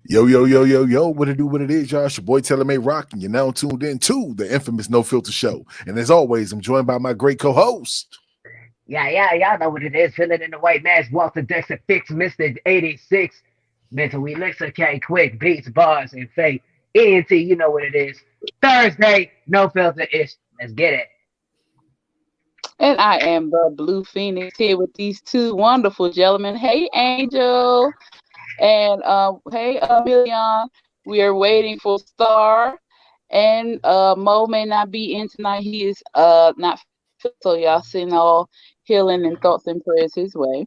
Yo, yo, yo, yo, yo, what it do, what it is, y'all. It's your boy Taylor May Rock, and you're now tuned in to the infamous No Filter Show. And as always, I'm joined by my great co-host. Yeah, y'all know what it is. Filling in the white mask, Walter Dexter Fix, Mr. 86, Mental Elixir, K Quick, Beats, Bars, and Fake. ENT, you know what it is. Thursday, no filter ish. Let's get it. And I am the Blue Phoenix here with these two wonderful gentlemen. Hey, Angel, and hey, Million. We are waiting for Star, and Mo may not be in tonight. He is not fit, so y'all send all healing and thoughts and prayers his way.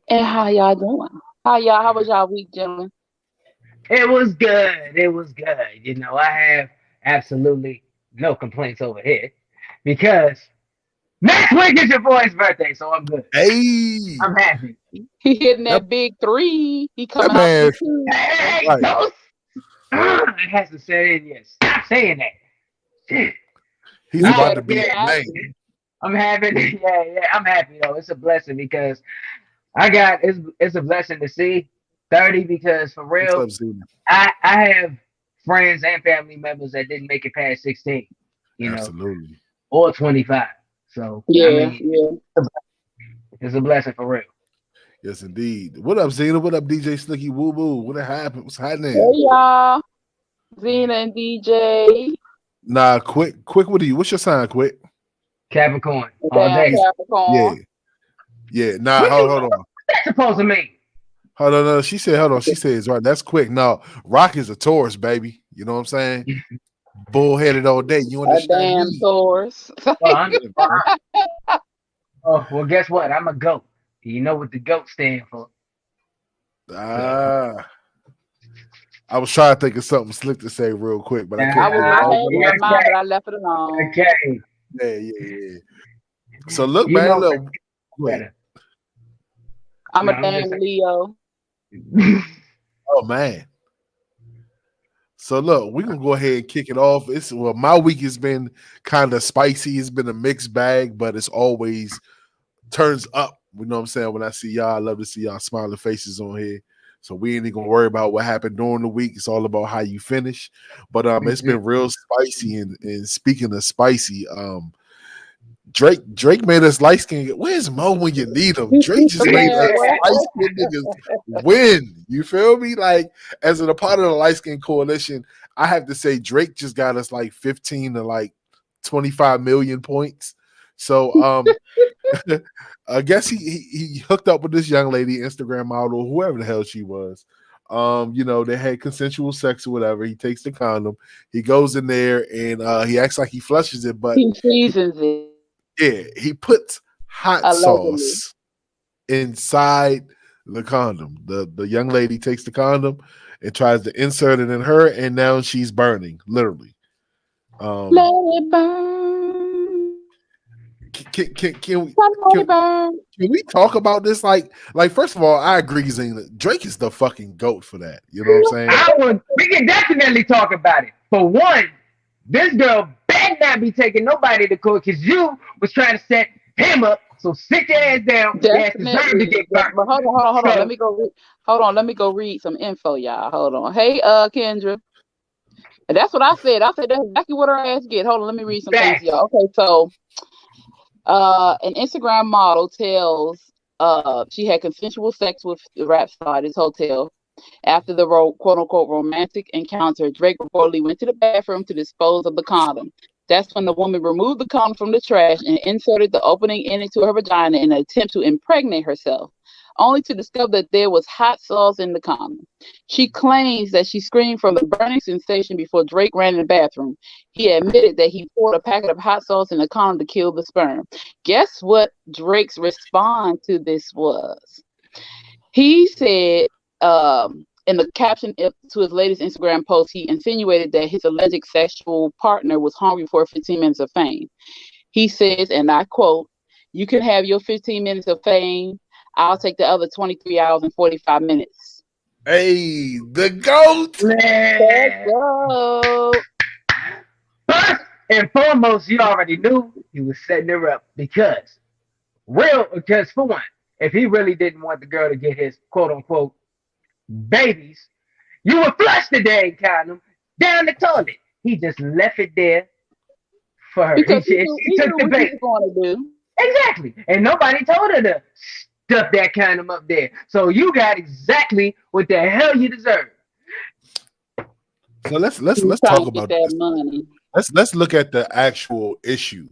And how y'all doing? How was y'all week, gentlemen? It was good. It was good. I have absolutely no complaints over here because next week is your boy's birthday, so I'm good. Hey, I'm happy. He hitting that, that big three. He that coming out man, for two. Hey, right. don't. It has to say it. Yes. Stop saying that. Shit. He's You about better to be be a Yeah, happy. man. I'm happy. Yeah. I'm happy though. It's a blessing because I got it's a blessing to see 30 because for What's real, up, Zena? I have friends and family members that didn't make it past 16, you know, Absolutely. or 25. So I Yeah, mean, yeah. it's a blessing for real. Yes, indeed. What up, Zena? What up, DJ Slicky Woo Woo? What happened? What's happening? Hey y'all, Zena and DJ. Nah, quick, what are you? What's your sign, quick? Capricorn all Damn day. Yeah, Capricorn. yeah. Nah, What hold you on. what's that supposed to mean? Hold on, no. She said, hold on. She said it's right. That's quick. No, Rock is a Taurus, baby. You know what I'm saying? Bullheaded all day. You A understand damn me? Taurus. Well, Yeah, man. well, guess what? I'm a goat. You know what the goat stand for? So Ah, I was trying to think of something slick to say real quick, but I I couldn't was think of it. I I was had it gonna in ask you. mind, but okay, I left it alone. okay. Yeah. So look, You man, know look, wait. better. I'm No, a I'm just damn Leo. saying. Oh man. So look, we're gonna go ahead and kick it off. My week has been kind of spicy. It's been a mixed bag, but it's always turns up. You know what I'm saying? When I see y'all, I love to see y'all smiling faces on here. So we ain't even gonna worry about what happened during the week. It's all about how you finish. But it's been real spicy. And speaking of spicy, Drake made us light skin. Where's Mo when you need him? Drake just made us Man, what? light skin niggas win. You feel me? Like as a part of the light skin coalition, I have to say Drake just got us like 15 to like 25 million points. So I guess he hooked up with this young lady, Instagram model, whoever the hell she was. They had consensual sex or whatever. He takes the condom, he goes in there and he acts like he flushes it, but He seasons it yeah, he puts hot allegedly. sauce inside the condom. The young lady takes the condom and tries to insert it in her, and now she's burning, literally. Let Um, it burn. can we Let can, it burn. can we talk about this? Like first of all, I agree, Zena. Drake is the fucking goat for that. You know what I'm saying? We can definitely talk about it. For one, this girl better not be taking nobody to court because you was trying to set him up. So sit your ass down. Your ass deserved to Definitely. get But burnt. hold on. Let So me go. Let me go read some info, y'all. Hold on. Hey, Kendra. And that's what I said. I said that's exactly what her ass get. Hold on. Let me read some things, facts. y'all. Okay, so an Instagram model tells she had consensual sex with the rap star at his hotel. After the quote unquote romantic encounter, Drake reportedly went to the bathroom to dispose of the condom. That's when the woman removed the condom from the trash and inserted the opening into her vagina in an attempt to impregnate herself, only to discover that there was hot sauce in the condom. She claims that she screamed from the burning sensation before Drake ran in the bathroom. He admitted that he poured a packet of hot sauce in the condom to kill the sperm. Guess what Drake's response to this was? He said in the caption to his latest Instagram post, he insinuated that his alleged sexual partner was hungry for 15 minutes of fame. He says, and I quote, "You can have your 15 minutes of fame. I'll take the other 23 hours and 45 minutes." Hey, the goat. Let's Man. go. First and foremost, you already knew he was setting her up because for one, if he really didn't want the girl to get his quote unquote babies, You would flush the dang condom down the toilet. He just left it there for her. Because She he took knew the what she bait. was going to do. Exactly. And nobody told her to stuff that condom up there. So you got exactly what the hell you deserve. So let's He was let's trying talk to get about that this. money. Let's look at the actual issue.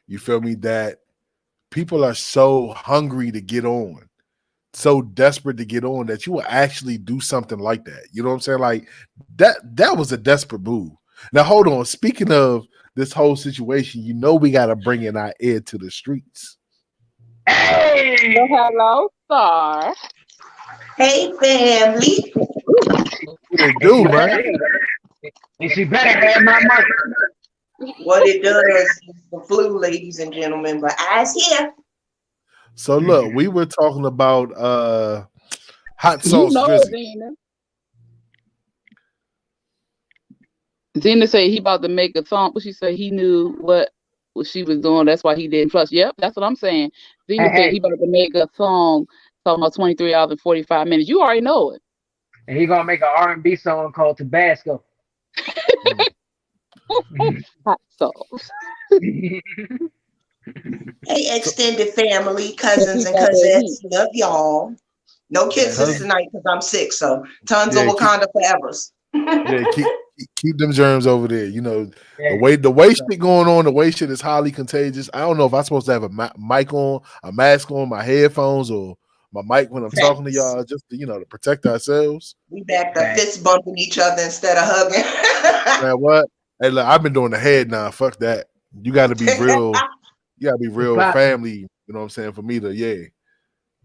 You feel me? That people are so hungry to get on, so desperate to get on that you will actually do something like that. You know what I'm saying? Like that was a desperate move. Now hold on. Speaking of this whole situation, you know we got to bring in our ear to the streets. Hey! So hello, Star. Hey, family. What they And she do, man? better, and she better have my money. What it does is the flu, ladies and gentlemen, but I's here. So look, we were talking about hot You sauce know it, drizzy. Zena. Zena said he about to make a song, but she said he knew what she was doing. That's why he didn't flush. Yep, that's what I'm saying. Zena said he Hey, about to make a song talking about 23 hours and 45 minutes. You already know it. and he gonna make an R&B song called Tabasco. Hot sauce. Hey, So, extended family, Because cousins he and got that heat. cousins. Love y'all. No kisses cuz tonight because I'm sick. So tons of yeah, Wakanda forevers. keep them germs over there. You know, Yeah. the way shit going on, the way shit is highly contagious. I don't know if I'm supposed to have a mic on, a mask on, my headphones, or my mic when I'm talking to Thanks. y'all, just to, to protect ourselves. We back to Right. fist bumping each other instead of hugging. Man, what? Hey, look, I've been doing the head now. Fuck that. You got to be real. You got to be What's real poppin'? family. You know what I'm saying? For me to, yeah.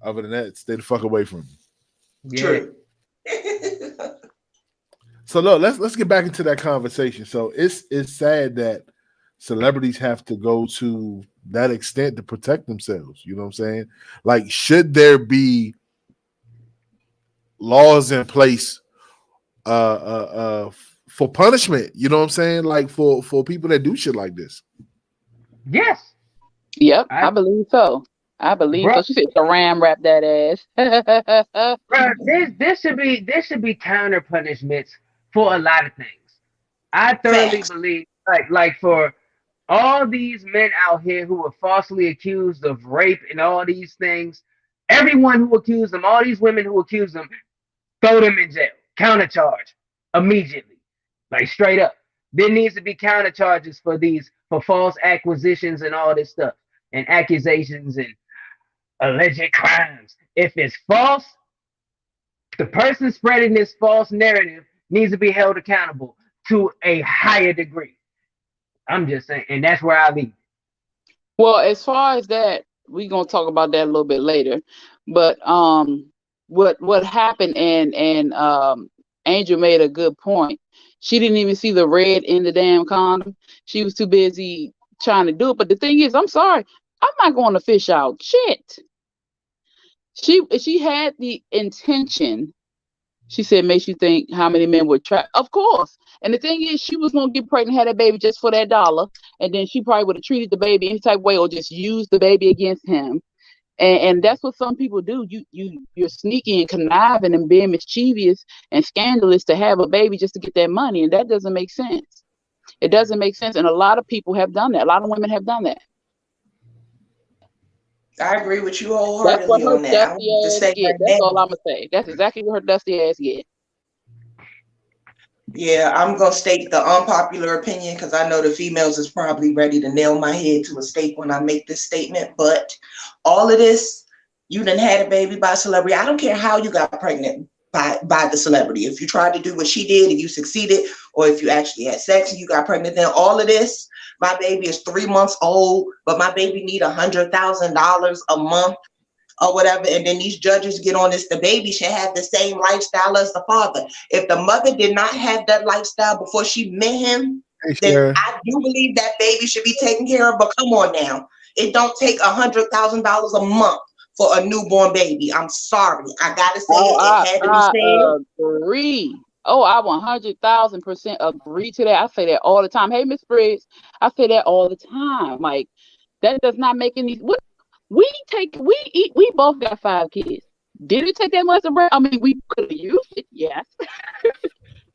Other than that, stay the fuck away from me. Yeah. True. So look, let's get back into that conversation. So it's sad that celebrities have to go to that extent to protect themselves. You know what I'm saying? Like, should there be laws in place for punishment? You know what I'm saying? Like for people that do shit like this. Yes. Yep, I, I believe so. I believe bro, so. She said to ram wrap that ass. bro, this should be counter punishments for a lot of things. I thoroughly Facts. believe, like for all these men out here who were falsely accused of rape and all these things, everyone who accused them, all these women who accused them, throw them in jail, counter charge immediately, like straight up. There needs to be counter charges for false acquisitions and all this stuff, and accusations and alleged crimes. If it's false, the person spreading this false narrative needs to be held accountable to a higher degree. I'm just saying, and that's where I leave. Well, as far as that, we're gonna talk about that a little bit later. But what happened and Angel made a good point. She didn't even see the red in the damn condom. She was too busy trying to do it. But the thing is, I'm sorry, I'm not going to fish out shit. She had the intention. She said, makes you think how many men would try. Of course. And the thing is, she was gonna get pregnant, had a baby just for that dollar, and then she probably would have treated the baby any type of way or just used the baby against him. And that's what some people do. You're sneaky and conniving and being mischievous and scandalous to have a baby just to get that money, and that doesn't make sense. It doesn't make sense, and a lot of people have done that. A lot of women have done that. I agree with you That's what wholeheartedly her on that. I dusty would just ass say get. right That's all now. I'm gonna say. That's exactly what her dusty ass get. Yeah, I'm gonna state the unpopular opinion because I know the females is probably ready to nail my head to a stake when I make this statement. But all of this, you done had a baby by a celebrity. I don't care how you got pregnant by the celebrity. If you tried to do what she did and you succeeded, or if you actually had sex and you got pregnant, then all of this, my baby is 3 months old, but my baby need $100,000 a month or whatever, and then these judges get on this, the baby should have the same lifestyle as the father. If the mother did not have that lifestyle before she met him, Hey, then Sharon. I do believe that baby should be taken care of. But come on now, it don't take $100,000 a month for a newborn baby. I'm sorry, I gotta say Oh, it. It had to be I said. agree. Oh, I 100,000% agree to that. I say that all the time. Hey, Miss Briggs, I say that all the time. Like that does not make any. What we eat. We both got 5 kids. Did it take that much to break? I mean, we could have used it, yes.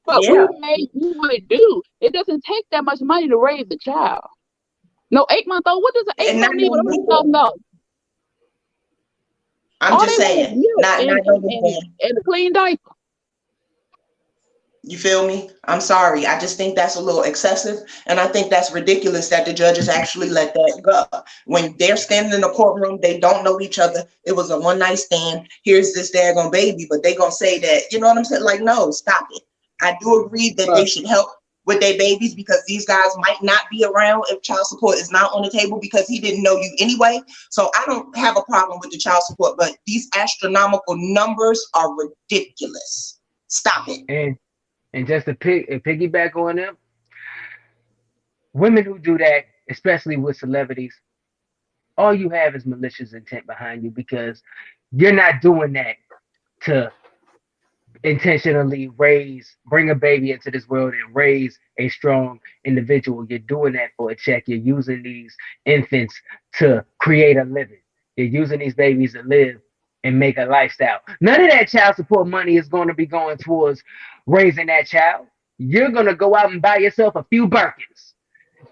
But we Yeah. may do what it do. It doesn't take that much money to raise a child. No, 8-month-old. What does an And not 8-month need with a only 100,000 that, dollars? I'm All just they want is saying, milk not only that. and a clean diaper. You feel me? I'm sorry. I just think that's a little excessive. And I think that's ridiculous that the judges actually let that go. When they're standing in the courtroom, they don't know each other. It was a one night stand. Here's this daggone baby, but they gonna say that, you know what I'm saying? Like, no, stop it. I do agree that they should help with their babies because these guys might not be around if child support is not on the table because he didn't know you anyway. So I don't have a problem with the child support, but these astronomical numbers are ridiculous. Stop it. And just to piggyback on them, women who do that, especially with celebrities, all you have is malicious intent behind you because you're not doing that to intentionally bring a baby into this world and raise a strong individual. You're doing that for a check. You're using these infants to create a living. You're using these babies to live and make a lifestyle. None of that child support money is going to be going towards raising that child. You're going to go out and buy yourself a few Birkins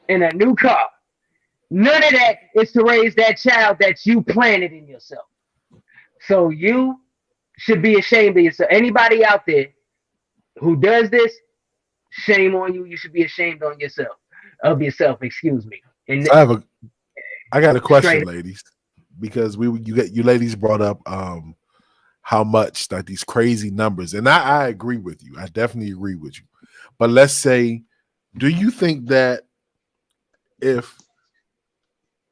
and a new car. None of that is to raise that child that you planted in yourself. So you should be ashamed of yourself. Anybody out there who does this, shame on you. You should be ashamed of yourself, excuse me. And So I got a question, straight ladies, because you ladies brought up how much like these crazy numbers, and I agree with you. I definitely agree with you. But let's say, do you think that if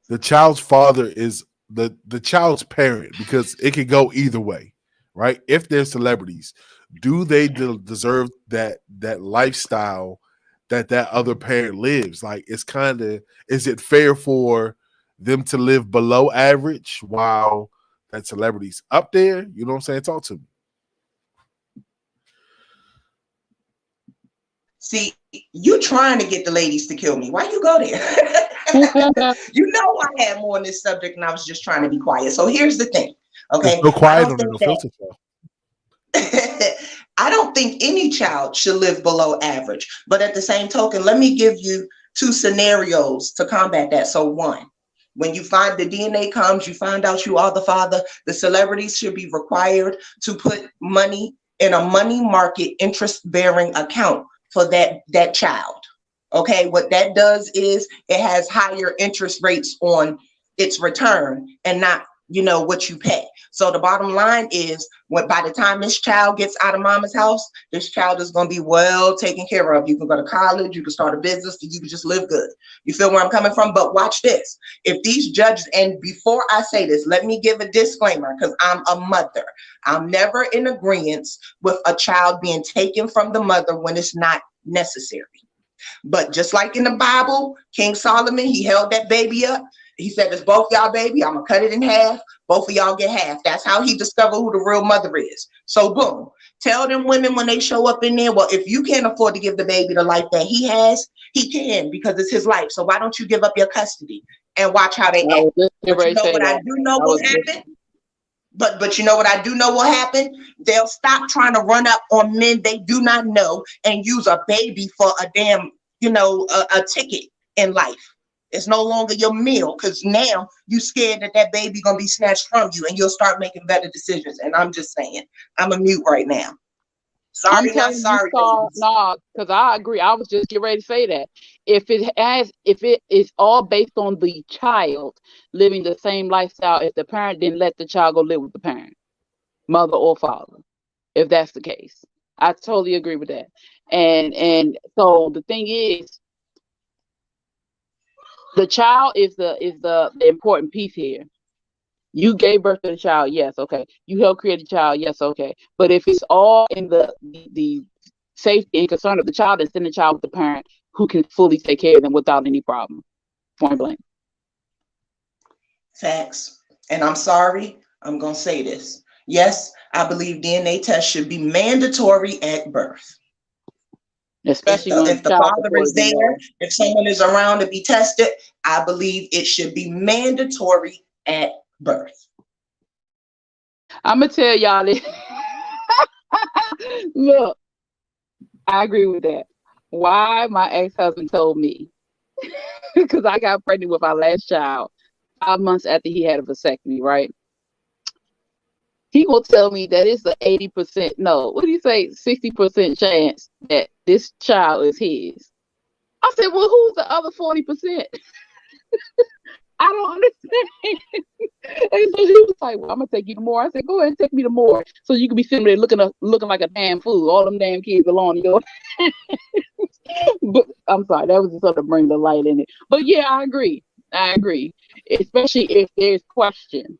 the child's father is the child's parent, because it could go either way, right? If they're celebrities, do they deserve that lifestyle that other parent lives? Like, it's kind of, is it fair for them to live below average while that celebrity's up there? You know what I'm saying? Talk to me. See, you trying to get the ladies to kill me. Why you go there? You know I had more on this subject and I was just trying to be quiet. So here's the thing. It's Okay. so quiet on the No Filter Show. I don't think any child should live below average. But at the same token, let me give you two scenarios to combat that. So one, when you find the DNA comes, you find out you are the father, the celebrities should be required to put money in a money market interest-bearing account for that child. Okay, what that does is it has higher interest rates on its return and not, what you pay. So the bottom line is, by the time this child gets out of mama's house, this child is going to be well taken care of. You can go to college, you can start a business, you can just live good. You feel where I'm coming from? But watch this. If these judges, and before I say this, let me give a disclaimer because I'm a mother. I'm never in agreement with a child being taken from the mother when it's not necessary. But just like in the Bible, King Solomon, he held that baby up. He said, it's both y'all baby. I'm going to cut it in half. Both of y'all get half. That's how he discovered who the real mother is. So boom, tell them women when they show up in there, well, if you can't afford to give the baby the life that he has, he can because it's his life. So why don't you give up your custody and watch how they act? But you know what I do know will happen? But you know what I do know will happen? They'll stop trying to run up on men they do not know and use a baby for a damn, a ticket in life. It's no longer your meal because now you scared that baby gonna be snatched from you and you'll start making better decisions. And I'm just saying, I'm a mute right now. Sorry, I'm telling not sorry. no, because I agree. I was just getting ready to say that. If it is all based on the child living the same lifestyle, if the parent didn't let the child go live with the parent, mother or father, if that's the case, I totally agree with that. And so the thing is, the child is the important piece here. You gave birth to the child, yes, okay. You helped create a child, yes, okay. But if it's all in the safety and concern of the child, then send the child with the parent who can fully take care of them without any problem. Point blank. Facts. And I'm sorry, I'm gonna say this. Yes, I believe DNA tests should be mandatory at birth. Especially if the father is there, if someone is around to be tested, I believe it should be mandatory at birth. I'm gonna tell y'all this. Look, I agree with that. Why my ex-husband told me, because I got pregnant with our last child 5 months after he had a vasectomy, right? He will tell me that it's an 80%, no, what do you say, 60% chance that this child is his. I said, well, who's the other 40%? I don't understand. And so he was like, well, I'm gonna take you to more. I said, go ahead and take me to more, so you can be sitting there looking like a damn fool. All them damn kids along your. But I'm sorry, that was just sort of bring the light in it. But yeah, I agree. Especially if there's question.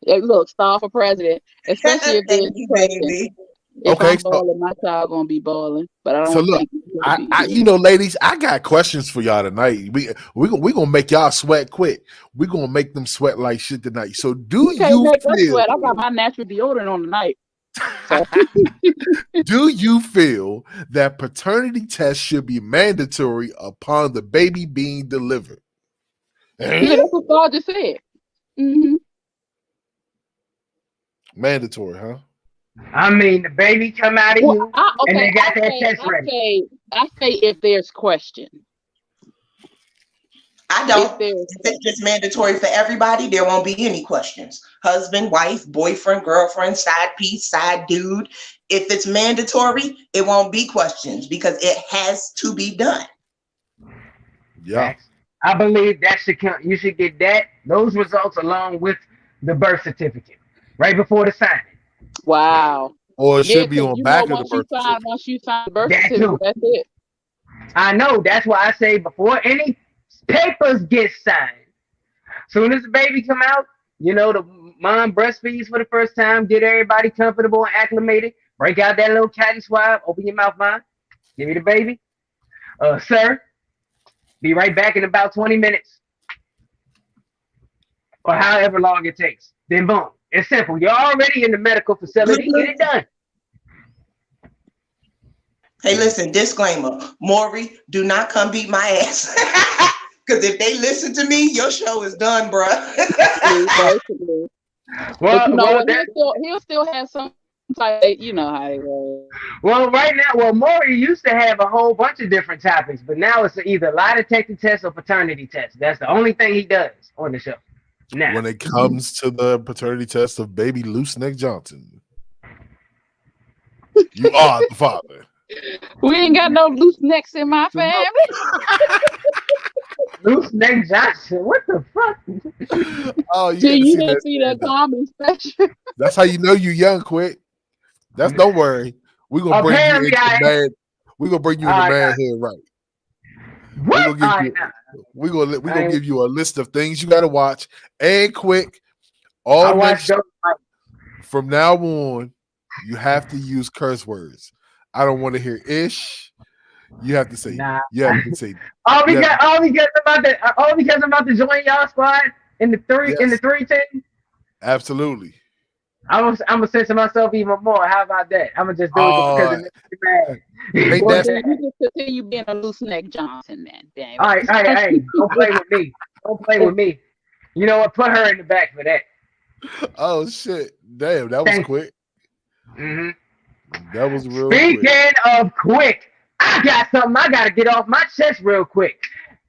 Look, star for president. Especially if there's Thank you, question. baby. If Okay, I'm balling, my child gonna be balling. But I so don't look, think ladies, I got questions for y'all tonight. We gonna make y'all sweat quick. We gonna make them sweat like shit tonight. So you can't make us sweat. I got my natural deodorant on tonight. So. Do you feel that paternity tests should be mandatory upon the baby being delivered? Yeah, that's what Paul just said. Mm-hmm. Mandatory, huh? I mean, the baby come out of you, and they got that test ready. I say if there's question. I don't. If it's just mandatory for everybody, there won't be any questions. Husband, wife, boyfriend, girlfriend, side piece, side dude. If it's mandatory, it won't be questions because it has to be done. Yeah. I believe that should count. You should get those results along with the birth certificate right before the signing. Wow. Or it should be on back of the birth certificate. Once you sign the birth certificate, that's it. I know. That's why I say before any papers get signed, soon as the baby come out, the mom breastfeeds for the first time, get everybody comfortable and acclimated, break out that little cotton swab, open your mouth, mom, give me the baby. Sir, be right back in about 20 minutes. Or however long it takes. Then boom. It's simple. You're already in the medical facility. Get it done. Hey, listen, disclaimer. Maury, do not come beat my ass. Because if they listen to me, your show is done, bruh. Well, he'll still have some type, how it goes. Well, right now, Maury used to have a whole bunch of different topics, but now it's either lie detector test or paternity test. That's the only thing he does on the show. Now, when it comes to the paternity test of baby Loose Neck Johnson, you are the father. We ain't got no loose necks in my family. Loose Neck Johnson, what the fuck? Oh, you didn't see that comedy special. That's how you know you young, quick. Don't worry. We're gonna bring you into man. We're gonna bring you into manhood, right? We're gonna give you a list of things you gotta watch and quick. From now on, you have to use curse words. I don't want to hear ish. You have to say you have to say all because I'm about to join y'all squad in the three team. Absolutely. I'm gonna censor myself even more. How about that? I'm gonna just do it because it makes me mad. You just continue being a Loose Neck Johnson, man. Damn. All right, don't play with me. Don't play with me. You know what? Put her in the back for that. Oh shit! Damn, that was quick. Mm-hmm. That was real. Speaking of quick, I got something I gotta get off my chest real quick.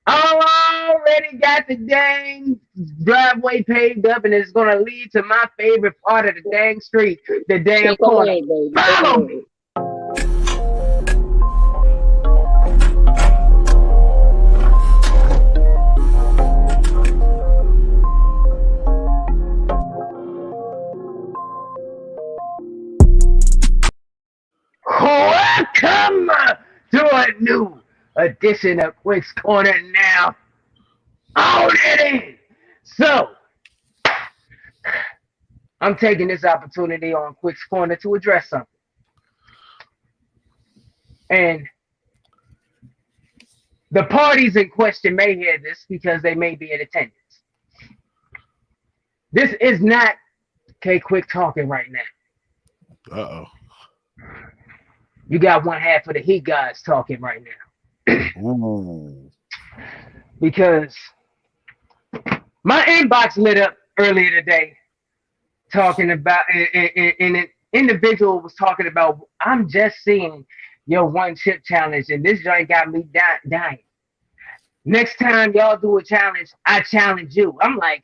I already got the dang driveway paved up, and it's gonna lead to my favorite part of the dang street, the damn corner. Follow me. Welcome to a new edition of Quick's Corner now. On it in. So, I'm taking this opportunity on Quick's Corner to address something. And the parties in question may hear this because they may be in attendance. This is not Quick talking right now. Uh-oh. You got one half of the Heat guys talking right now. Ooh. Because my inbox lit up earlier today talking about, and an individual was talking about, I'm just seeing your one chip challenge, and this joint got me dying. Next time y'all do a challenge, I challenge you. I'm like,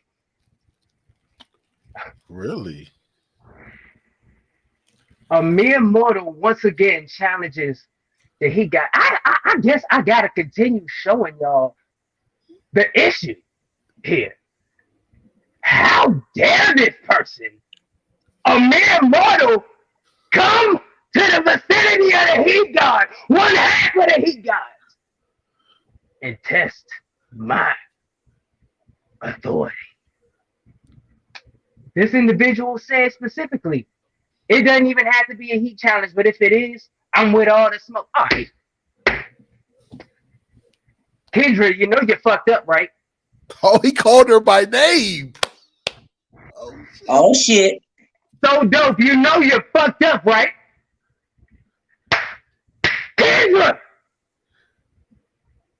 Really? a mere mortal once again challenges that he got. I guess I gotta continue showing y'all the issue here. How dare this person, a mere mortal, come to the vicinity of the heat guard, one half of the heat guards, and test my authority? This individual said specifically, it doesn't even have to be a heat challenge, but if it is, I'm with all the smoke. All right. Kendra, you know you're fucked up, right? Oh, he called her by name. Oh shit. So dope, you know you're fucked up, right? Kendra!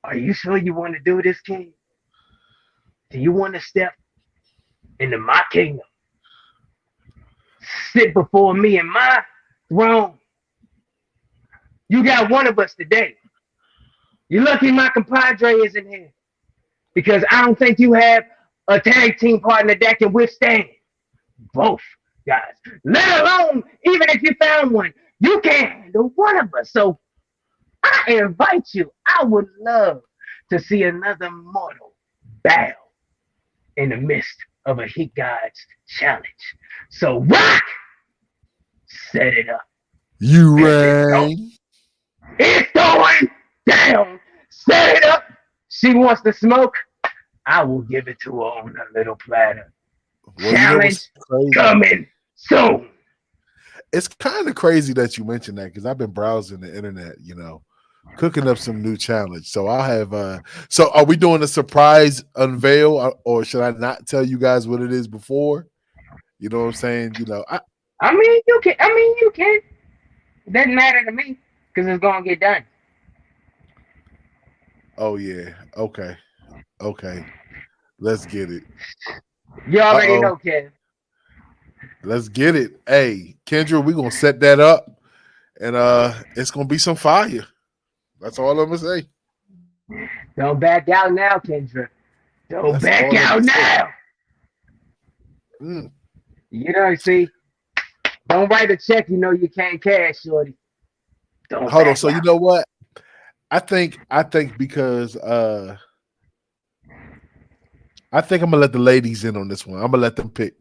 Are you sure you want to do this, King? Do you want to step into my kingdom? Sit before me in my throne? You got one of us today. You're lucky my compadre isn't here, because I don't think you have a tag team partner that can withstand both guys. Let alone, even if you found one, you can't handle one of us. So I invite you. I would love to see another mortal bow in the midst of a Heat Gods challenge. So rock, set it up. You rang. It's going down. Set it up. She wants to smoke. I will give it to her on a little platter. Well, Challenge coming soon. It's kind of crazy that you mentioned that, because I've been browsing the internet, cooking up some new challenge. So I'll have so are we doing a surprise unveil, or should I not tell you guys what it is before? You know what I'm saying? I mean you can. It doesn't matter to me because it's gonna get done. Oh yeah. Okay. Let's get it. You already know, Kev. Let's get it. Hey, Kendra, we're gonna set that up, and it's gonna be some fire. That's all I'm gonna say. Don't back out now, Kendra. Don't back out now. You know, see, don't write a check you know you can't cash, shorty. Don't hold on. So out. you know what? I think because I think I'm gonna let the ladies in on this one. I'm gonna let them pick.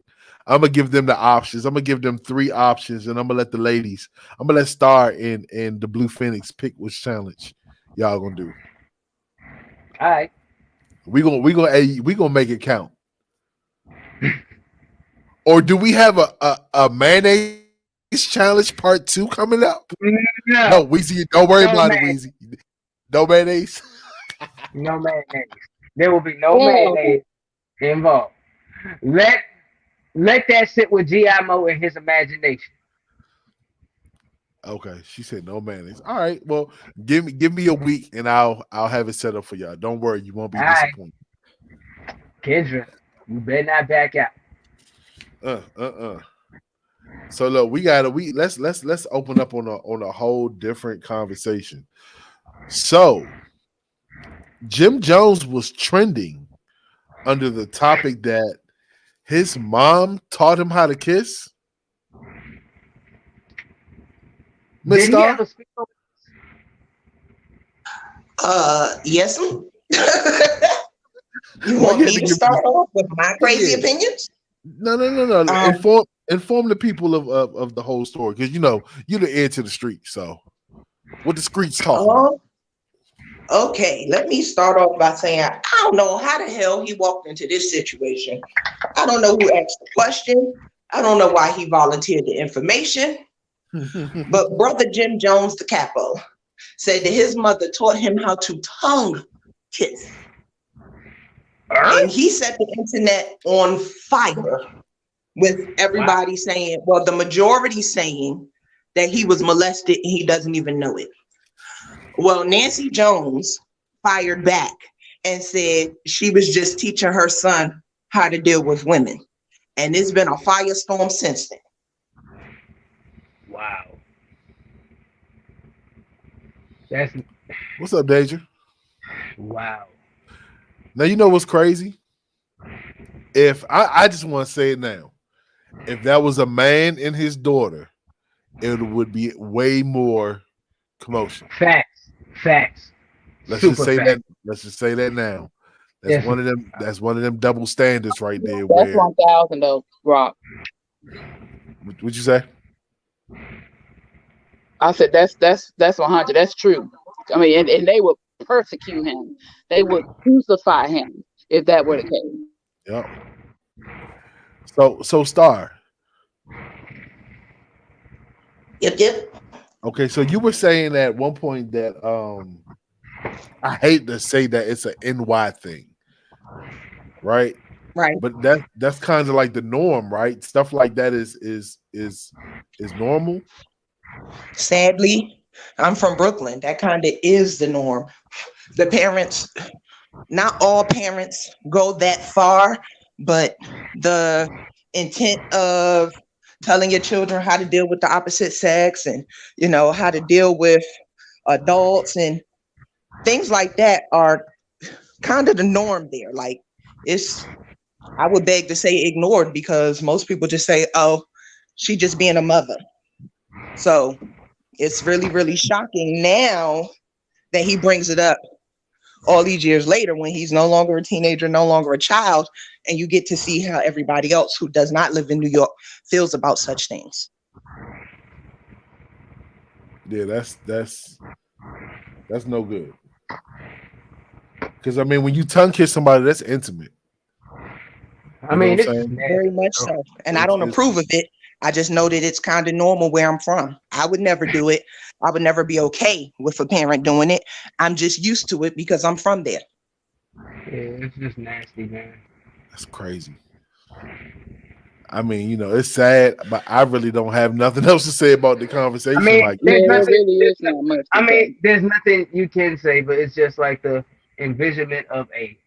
I'm gonna give them the options. I'm gonna give them 3 options, and I'm gonna let the ladies. I'm gonna let Star and the Blue Phoenix pick which challenge y'all gonna do. All right. We gonna make it count. Or do we have a mayonnaise challenge part 2 coming up? No, Weezy, don't worry about it, Weezy. No mayonnaise. No mayonnaise. There will be no mayonnaise involved. Let that sit with G.I.Mo in his imagination. Okay, she said no mayonnaise. All right, well, give me a week and I'll have it set up for y'all. Don't worry, you won't be disappointed. Kendra, you better not back out. So look, let's open up on a whole different conversation. So Jim Jones was trending under the topic that his mom taught him how to kiss. Miss Star? Yes. You want me to start off with my crazy opinions? No. Inform the people of the whole story, because you're the heir to the street. So what the streets talking about? Okay, let me start off by saying I don't know how the hell he walked into this situation. I don't know who asked the question. I don't know why he volunteered the information. But brother Jim Jones, the capo, said that his mother taught him how to tongue kiss. And he set the internet on fire with everybody saying, well, the majority saying that he was molested and he doesn't even know it. Well, Nancy Jones fired back and said she was just teaching her son how to deal with women. And it's been a firestorm since then. Wow. That's What's up, Deja? wow. Now you know what's crazy? If I just want to say it now, if that was a man and his daughter, it would be way more commotion. Facts. Let's Super just say facts. that. Let's just say that now. That's Yes. one of them. That's one of them double standards right there. That's Where 1,000 though, Rock. what you say? I said that's 100. That's true. I mean, and they would persecute him. They would crucify him if that were the case. Yeah. So Star. Yep. Okay, so you were saying at one point that I hate to say that it's an NY thing, right? Right. But that's kind of like the norm, right? Stuff like that is normal. Sadly, I'm from Brooklyn. That kind of is the norm. The parents, not all parents go that far, but the intent of telling your children how to deal with the opposite sex and, how to deal with adults and things like that are kind of the norm there. Like, I would beg to say ignored, because most people just say, oh, she just being a mother. So it's really, really shocking now that he brings it up all these years later when he's no longer a teenager, no longer a child, and you get to see how everybody else who does not live in New York feels about such things. Yeah, that's no good. Because I mean, when you tongue kiss somebody, that's intimate. I mean, it's very much so, and I don't approve of it. I just know that it's kind of normal where I'm from. I would never do it. I would never be okay with a parent doing it. I'm just used to it because I'm from there. Yeah, it's just nasty, man. That's crazy. I mean, it's sad, but I really don't have nothing else to say about the conversation. I mean, like, there really is not much. I mean, there's nothing you can say, but it's just like the envisionment of a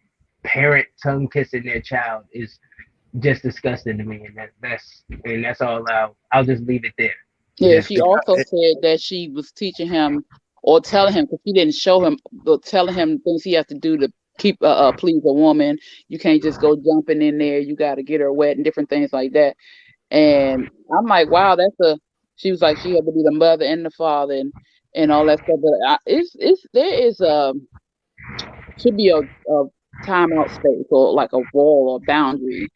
parent tongue kissing their child is just disgusting to me, and that's all. I'll just leave it there. Yeah, she also said that she was teaching him or telling him, because she didn't show him, but telling him things he has to do to keep please a woman. You can't just go jumping in there. You got to get her wet and different things like that. And I'm like, wow, she was like, she had to be the mother and the father and all that stuff. But there is should be a timeout space or like a wall or boundary.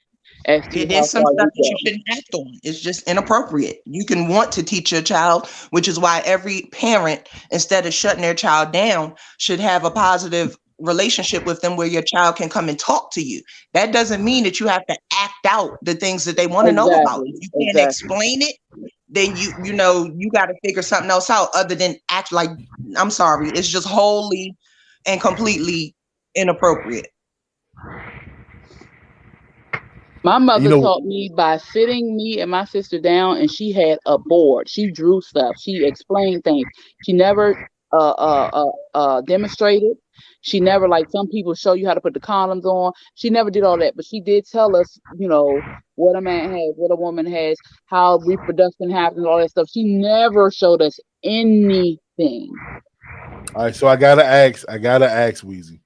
There's some stuff that you shouldn't act on. It's just inappropriate. You can want to teach your child, which is why every parent, instead of shutting their child down, should have a positive relationship with them where your child can come and talk to you. That doesn't mean that you have to act out the things that they want to know about. If you can't explain it, then you got to figure something else out other than act like, I'm sorry, it's just wholly and completely inappropriate. My mother taught me by sitting me and my sister down, and she had a board. She drew stuff. She explained things. She never demonstrated. She never, like some people show you how to put the condoms on. She never did all that, but she did tell us, what a man has, what a woman has, how reproduction happens, all that stuff. She never showed us anything. All right, so I gotta ask, Weezy,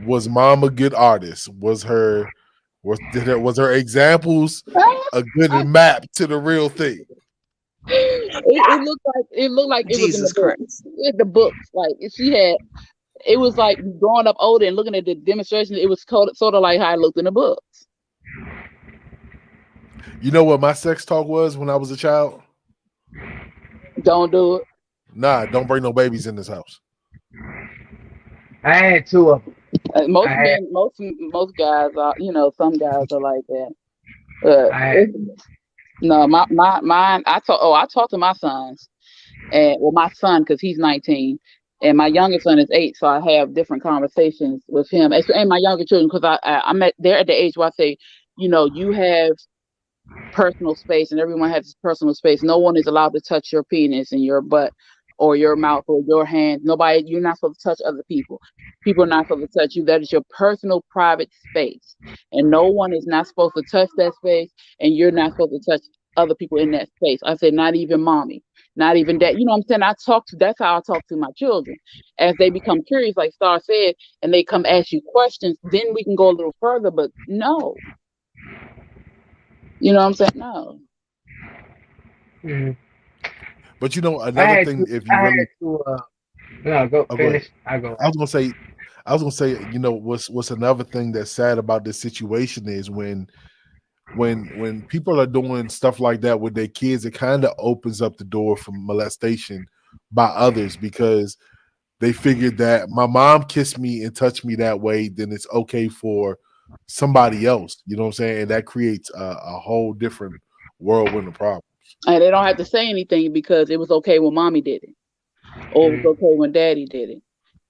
was Mom a good artist? Was her examples a good map to the real thing? It looked like it was in the books. The books, like she had. It was like growing up older and looking at the demonstration. It was sort of like how I looked in the books. You know what my sex talk was when I was a child? Don't do it. Nah, don't bring no babies in this house. I had two of them. Most guys are, some guys are like that. No, mine. I talked to my sons, and my son, because he's 19, and my youngest son is 8, so I have different conversations with him and my younger children, because they're at the age where I say, you have personal space, and everyone has personal space. No one is allowed to touch your penis and your butt or your mouth or your hand. Nobody, you're not supposed to touch other people. People are not supposed to touch you. That is your personal private space. And no one is not supposed to touch that space, and you're not supposed to touch other people in that space. I said, not even mommy, not even dad. You know what I'm saying? That's how I talk to my children. As they become curious, like Star said, and they come ask you questions, then we can go a little further, but no. You know what I'm saying? No. Mhm. But you know, I another had thing, to. if I you had really, to. No, go oh, go ahead. finish. I go. I was gonna say, you know, what's another thing that's sad about this situation is when people are doing stuff like that with their kids, it kind of opens up the door for molestation by others because they figured that my mom kissed me and touched me that way, then it's okay for somebody else. You know what I'm saying? And that creates a whole different whirlwind of problems. And they don't have to say anything because it was okay when mommy did it, or it Mhm. was okay when daddy did it.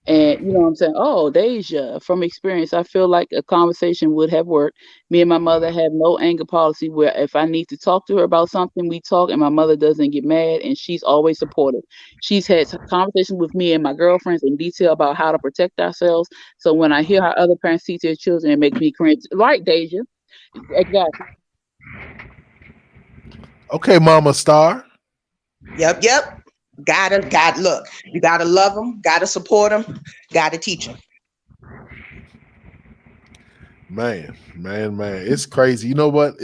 And you know what I'm saying? Oh, Deja, from experience, I feel like a conversation would have worked. Me and my mother have no anger policy where if I need to talk to her about something, we talk and my mother doesn't get mad and she's always supportive. She's had conversations with me and my girlfriends in detail about how to protect ourselves. So when I hear how other parents teach their children, it makes me cringe. Right, Deja? Exactly. Okay, Mama Star. Yep, yep. Gotta look. You gotta love them. Gotta support them. Gotta teach them. Man, it's crazy. You know what?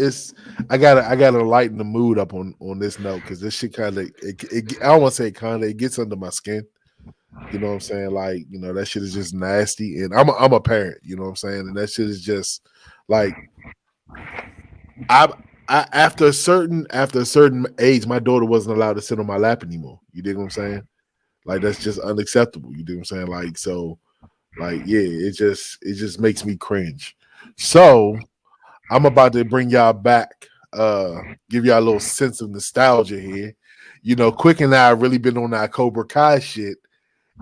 I gotta lighten the mood up on this note because this shit kind of I don't want to say kind of it gets under my skin. You know what I'm saying? Like, you know, that shit is just nasty. And I'm a parent, you know what I'm saying? And that shit is just like I after a certain age, my daughter wasn't allowed to sit on my lap anymore. You dig what I'm saying? Like that's just unacceptable. You dig what I'm saying? Like so, like yeah, it just makes me cringe. So I'm about to bring y'all back, give y'all a little sense of nostalgia here. You know, Quick and I really been on that Cobra Kai shit,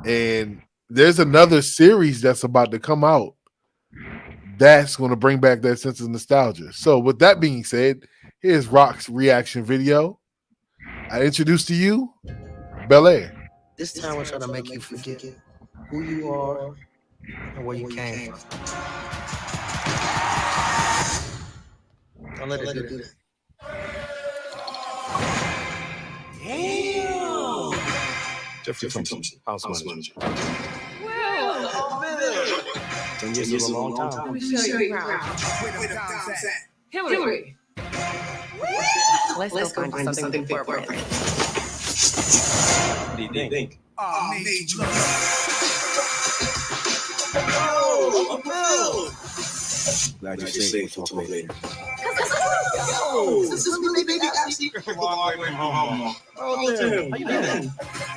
and there's another series that's about to come out that's going to bring back that sense of nostalgia. So, with that being said, here's Rock's reaction video. I introduce to you Bel Air. This time we're trying to make you forget who you are and where you came from. Don't let it do that. Damn! Jeffrey Thompson, house manager. Well, 10 years is a long time. Let me show you around. Where the dime's at. Hillary. Let's go find something fit for it. What do you think? Major. Oh, Bill! Glad you saved for talk later. Yo, this is really baby Ashley. Long way from home. Oh, Tim, how you doing?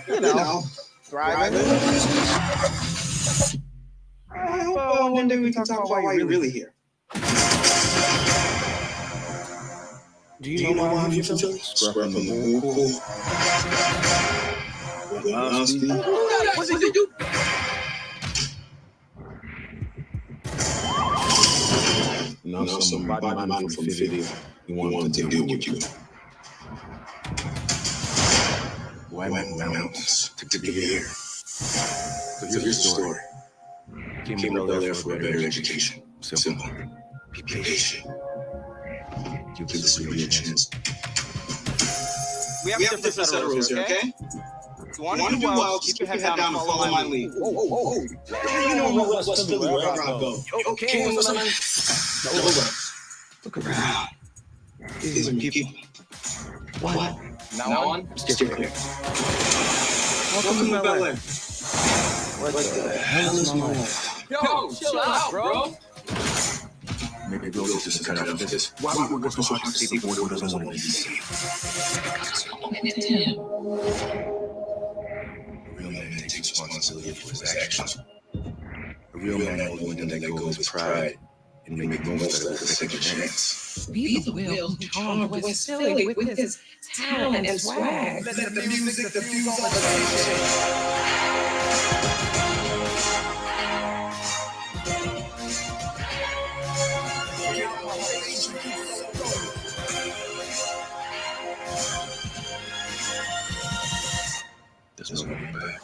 You know, thriving. I hope one day we can talk about why you're really here. Do you know why I'm here? Scrapping the bull. Honesty. What did you do? Now some body man from the video. You want to deal with you. Why mountains to get here? So here's the story. Came to Bel Air for a better education. Simple. Be patient. Give this really a chance. We have a different set of rules here, okay? If you want to do well, keep your head down and follow my lead. Oh. You know West Philly, wherever I go. Okay, what's up, man? Look around. These are people. What? Now on, Steer clear. Welcome to Bel Air. What the hell is my life? Yo, chill out, bro. Maybe Bill just cut out of this. Why would we work so hard to see the boy who doesn't want to be seen? A real man takes responsibility for his actions. A real man knows when to let go of his pride and make the most of the second chance. Be the will who charmed West Philly with his talent and swag. Let the music diffuse on the stage. There's no way back.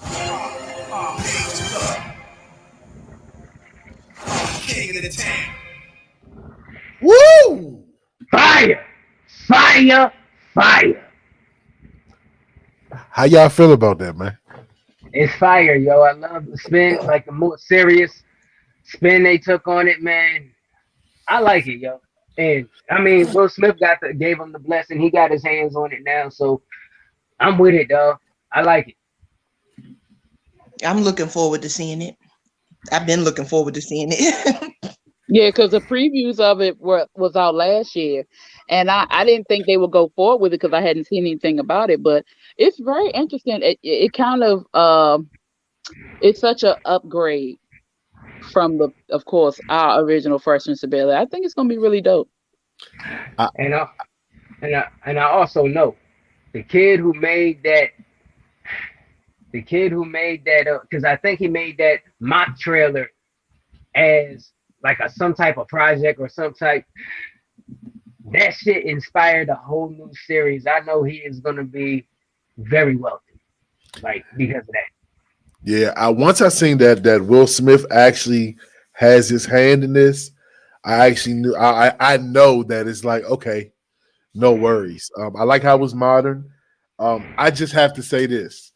King of the town. Woo! Fire! Fire! Fire! How y'all feel about that, man? It's fire, yo. I love the spin, like the more serious spin they took on it, man. I like it, yo. And I mean, Will Smith gave him the blessing. He got his hands on it now, so I'm with it, dog. I like it. I'm looking forward to seeing it. I've been looking forward to seeing it. Yeah, because the previews of it was out last year, and I didn't think they would go forward with it because I hadn't seen anything about it. But it's very interesting. It kind of it's such an upgrade from of course, our original Fresh Prince of Bel-Air. I think it's gonna be really dope. And I also know the kid who made that. Because I think he made that mock trailer as like some type of project or some type. That shit inspired a whole new series. I know he is gonna be very wealthy, like because of that. Yeah, once I seen that Will Smith actually has his hand in this, I actually knew I know that it's like, okay, no worries. I like how it was modern. I just have to say this.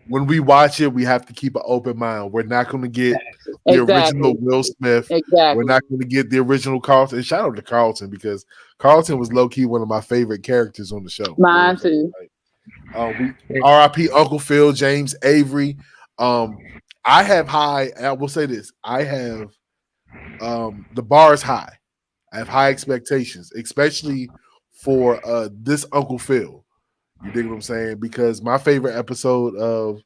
When we watch it, we have to keep an open mind. We're not going to get the original Will Smith. Exactly. We're not going to get the original Carlton. And shout out to Carlton because Carlton was low key one of my favorite characters on the show. Mine too. R.I.P. Uncle Phil, James Avery. I have high. I will say this. I have the bar is high. I have high expectations, especially for this Uncle Phil. You dig what I'm saying? Because my favorite episode of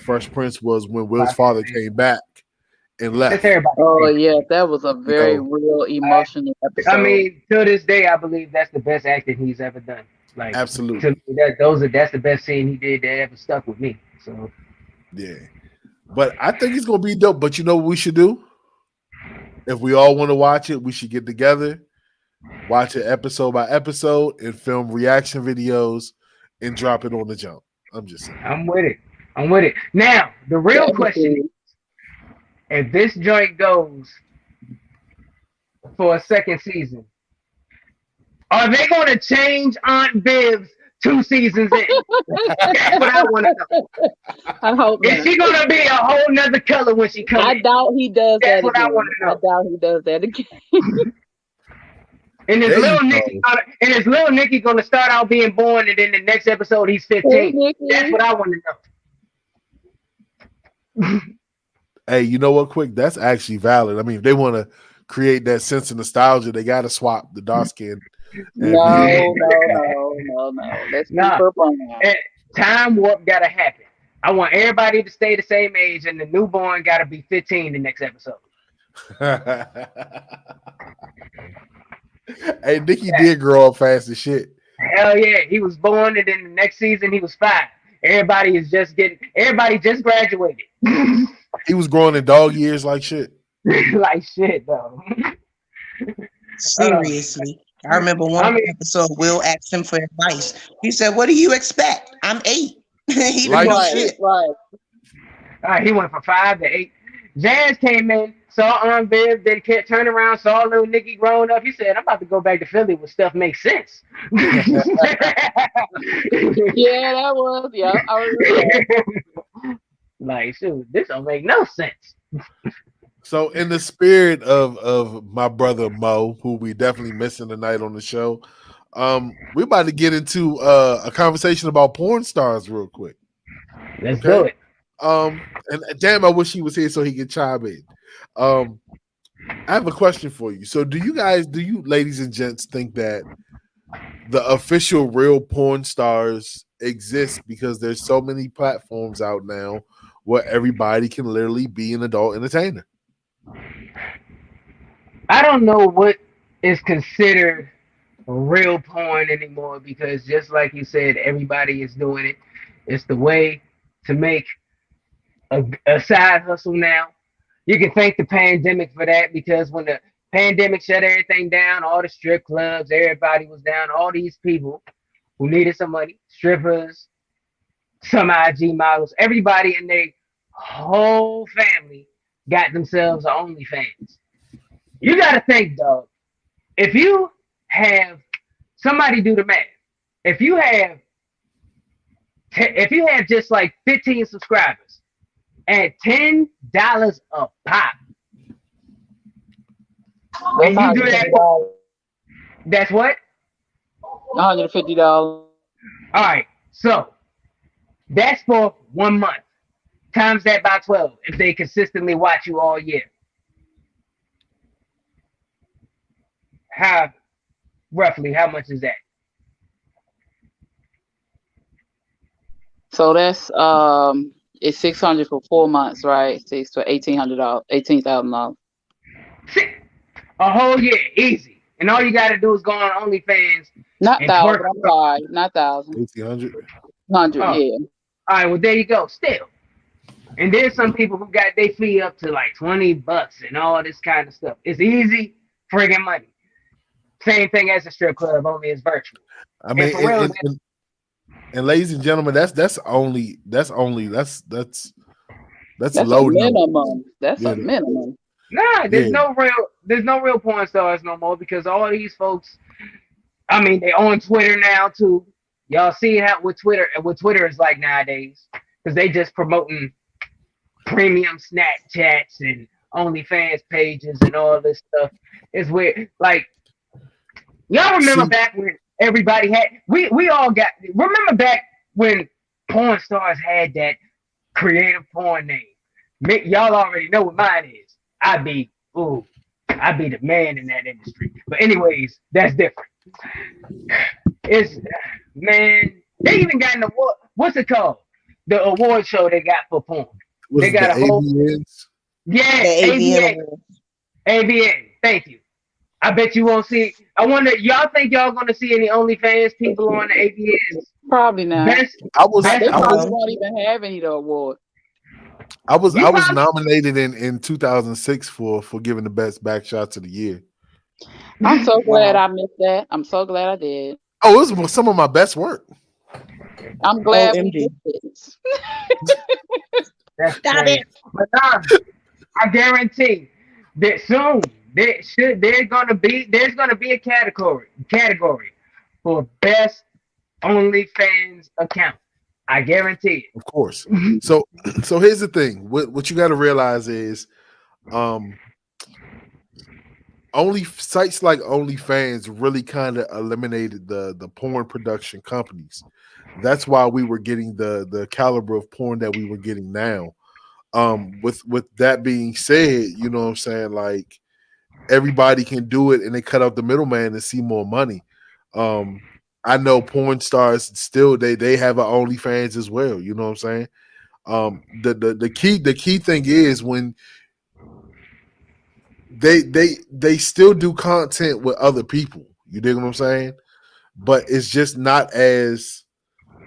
Fresh Prince was when Will's father came back and left. Oh yeah, that was a very real emotional episode. I mean, to this day, I believe that's the best acting he's ever done. Like, absolutely, that's the best scene he did that ever stuck with me. So, yeah, but I think it's gonna be dope. But you know what we should do? If we all want to watch it, we should get together, watch it episode by episode, and film reaction videos and drop it on the jump. I'm just saying. I'm with it. Now, the real question is, if this joint goes for a second season, are they going to change Aunt Viv's 2 seasons in? That's what I want to know. I hope is she going to be a whole nother color when she comes? I doubt he does That's that what again. I want to know. I doubt he does that again. And is little Nicky gonna start out being born, and then the next episode he's 15? That's what I want to know. Hey, you know what? Quick, that's actually valid. I mean, if they want to create that sense of nostalgia, they got to swap the dark skin. No. Let's Time warp gotta happen. I want everybody to stay the same age, and the newborn gotta be 15 the next episode. Hey, Nicky did grow up fast as shit. Hell yeah, he was born, and then the next season he was 5. Everybody just graduated. He was growing in dog years like shit. Like shit, though. Seriously. I remember one episode, Will asked him for advice. He said, "What do you expect? I'm 8." He didn't know shit. Right. He went from 5 to 8. Jazz came in, saw Aunt Viv, then turned around, saw little Nicky growing up. He said, "I'm about to go back to Philly where stuff makes sense." Yeah, that was. Yeah, I remember. Like, shoot, this don't make no sense. So, in the spirit of my brother Mo, who we definitely missing tonight on the show, we're about to get into a conversation about porn stars real quick. Let's do it. And damn, I wish he was here so he could chime in. I have a question for you. So, do you ladies and gents think that the official real porn stars exist because there's so many platforms out now where everybody can literally be an adult entertainer? I don't know what is considered real porn anymore, because just like you said, everybody is doing it. It's the way to make a side hustle now. You can thank the pandemic for that, because when the pandemic shut everything down, all the strip clubs, everybody was down, all these people who needed some money, strippers, some IG models, everybody in their whole family got themselves an OnlyFans. You gotta think, dog. If you have somebody do the math, if you have if you have just like 15 subscribers at $10 a pop, That's and you do that, $150. that's what? $150. All right, so that's for 1 month. Times that by 12 if they consistently watch you all year. How roughly how much is that? So that's it's 600 for 4 months, right? Six for $1,800, $18,000. A whole year, easy. And all you gotta do is go on OnlyFans Not and twerk. thousand. I'm sorry, not thousand. 1,800. 100. Oh, Yeah. all right, well there you go. Still. And there's some people who got their fee up to like $20 and all this kind of stuff. It's easy friggin' money. Same thing as a strip club, only it's virtual. I mean, And for real, and ladies and gentlemen, that's low That's a number. minimum. That's Yeah. a minimum. nah, Yeah. there's no real porn stars no more because all these folks, I mean, they on Twitter now too. Y'all see how what Twitter is like nowadays because they just promoting premium Snapchats and OnlyFans pages and all this stuff. It's weird. Like y'all remember See, back when everybody had we all got remember back when porn stars had that creative porn name. Y'all already know what mine is. I'd be the man in that industry. But anyways, that's different. It's man, they even got an award. What's it called? The award show they got for porn. was They it the got a whole AVNs? yeah, The AVN AVN. AVN. Thank you. I bet you won't see. I wonder, y'all think y'all gonna see any OnlyFans people on the AVNs? Probably not. Best, I was I They think I probably was so. won't even have any award. I was you I was probably, nominated in 2006 for giving the best back shots of the year. I'm so glad Wow. I missed that. I'm so glad I did. Oh, it was some of my best work. I'm glad we OMG. did this. that's Stop crazy. it. But nah, I guarantee that soon there's gonna be a category for best OnlyFans account. I guarantee Of course. So here's the thing. What you got to realize is only sites like OnlyFans really kind of eliminated the porn production companies. That's why we were getting the caliber of porn that we were getting now. With that being said, you know what I'm saying, like everybody can do it and they cut out the middleman and see more money. I know porn stars still they have an OnlyFans as well, you know what I'm saying? The key thing is when they still do content with other people. You dig what I'm saying? But it's just not as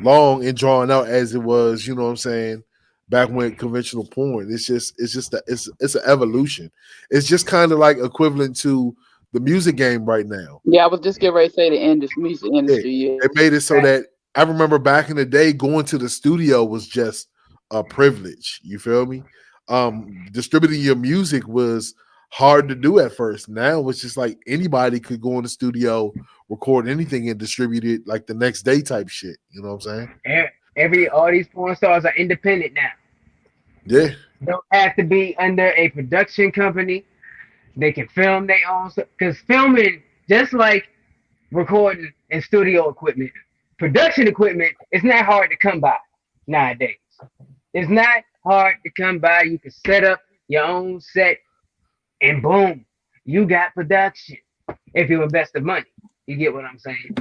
long and drawn out as it was, you know what I'm saying, back when conventional porn. It's an evolution. It's just kind of like equivalent to the music game right now. Yeah, I was just getting ready to say the music Yeah, industry. Yeah. they made it so that I remember back in the day going to the studio was just a privilege. You feel me? Distributing your music was hard to do at first. Now it's just like anybody could go in the studio, record anything, and distribute it like the next day type shit. You know what I'm saying? all these porn stars are independent now. Yeah. Don't have to be under a production company. They can film their own stuff. Because filming, just like recording and studio equipment, production equipment is not hard to come by nowadays. It's not hard to come by. You can set up your own set and boom, you got production. If you invest the money, you get what I'm saying.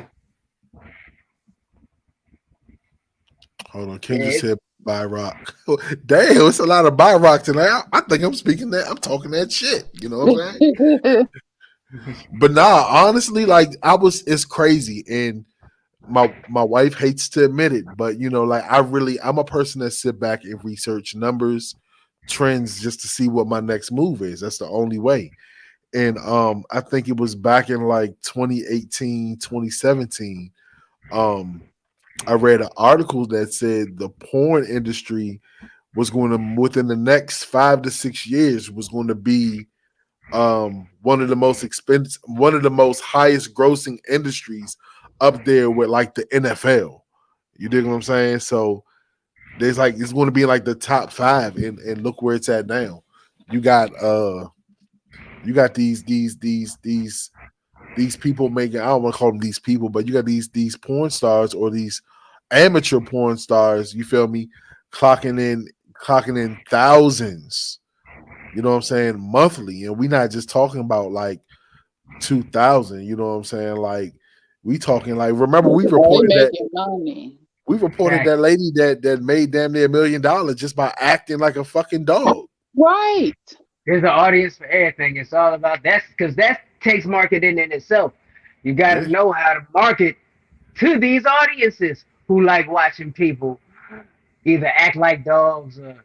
Hold on. Ken Yeah, just said buy rock. Damn, it's a lot of buy rock tonight. I think I'm speaking that. I'm talking that shit. You know what I'm saying? But nah, honestly, like it's crazy. And my wife hates to admit it, but you know, like I'm a person that sit back and research numbers, trends just to see what my next move is. That's the only way. And I think it was back in like 2018, 2017. I read an article that said the porn industry was going to, within the next 5 to 6 years, was going to be one of the most expensive, one of the most highest grossing industries, up there with like the NFL. You dig what I'm saying? So there's like, it's going to be like the top five, and look where it's at now. You got these people making, I don't want to call them these people, but you got these porn stars, or these amateur porn stars, you feel me, clocking in thousands, you know what I'm saying, monthly. And we not just talking about like 2,000, you know what I'm saying? Like, we talking like, remember we They reported that making money. that lady that made damn near $1 million just by acting like a fucking dog. Right. There's an audience for everything. It's all about that's because that takes marketing in itself. You got Yeah, to know how to market to these audiences who like watching people either act like dogs or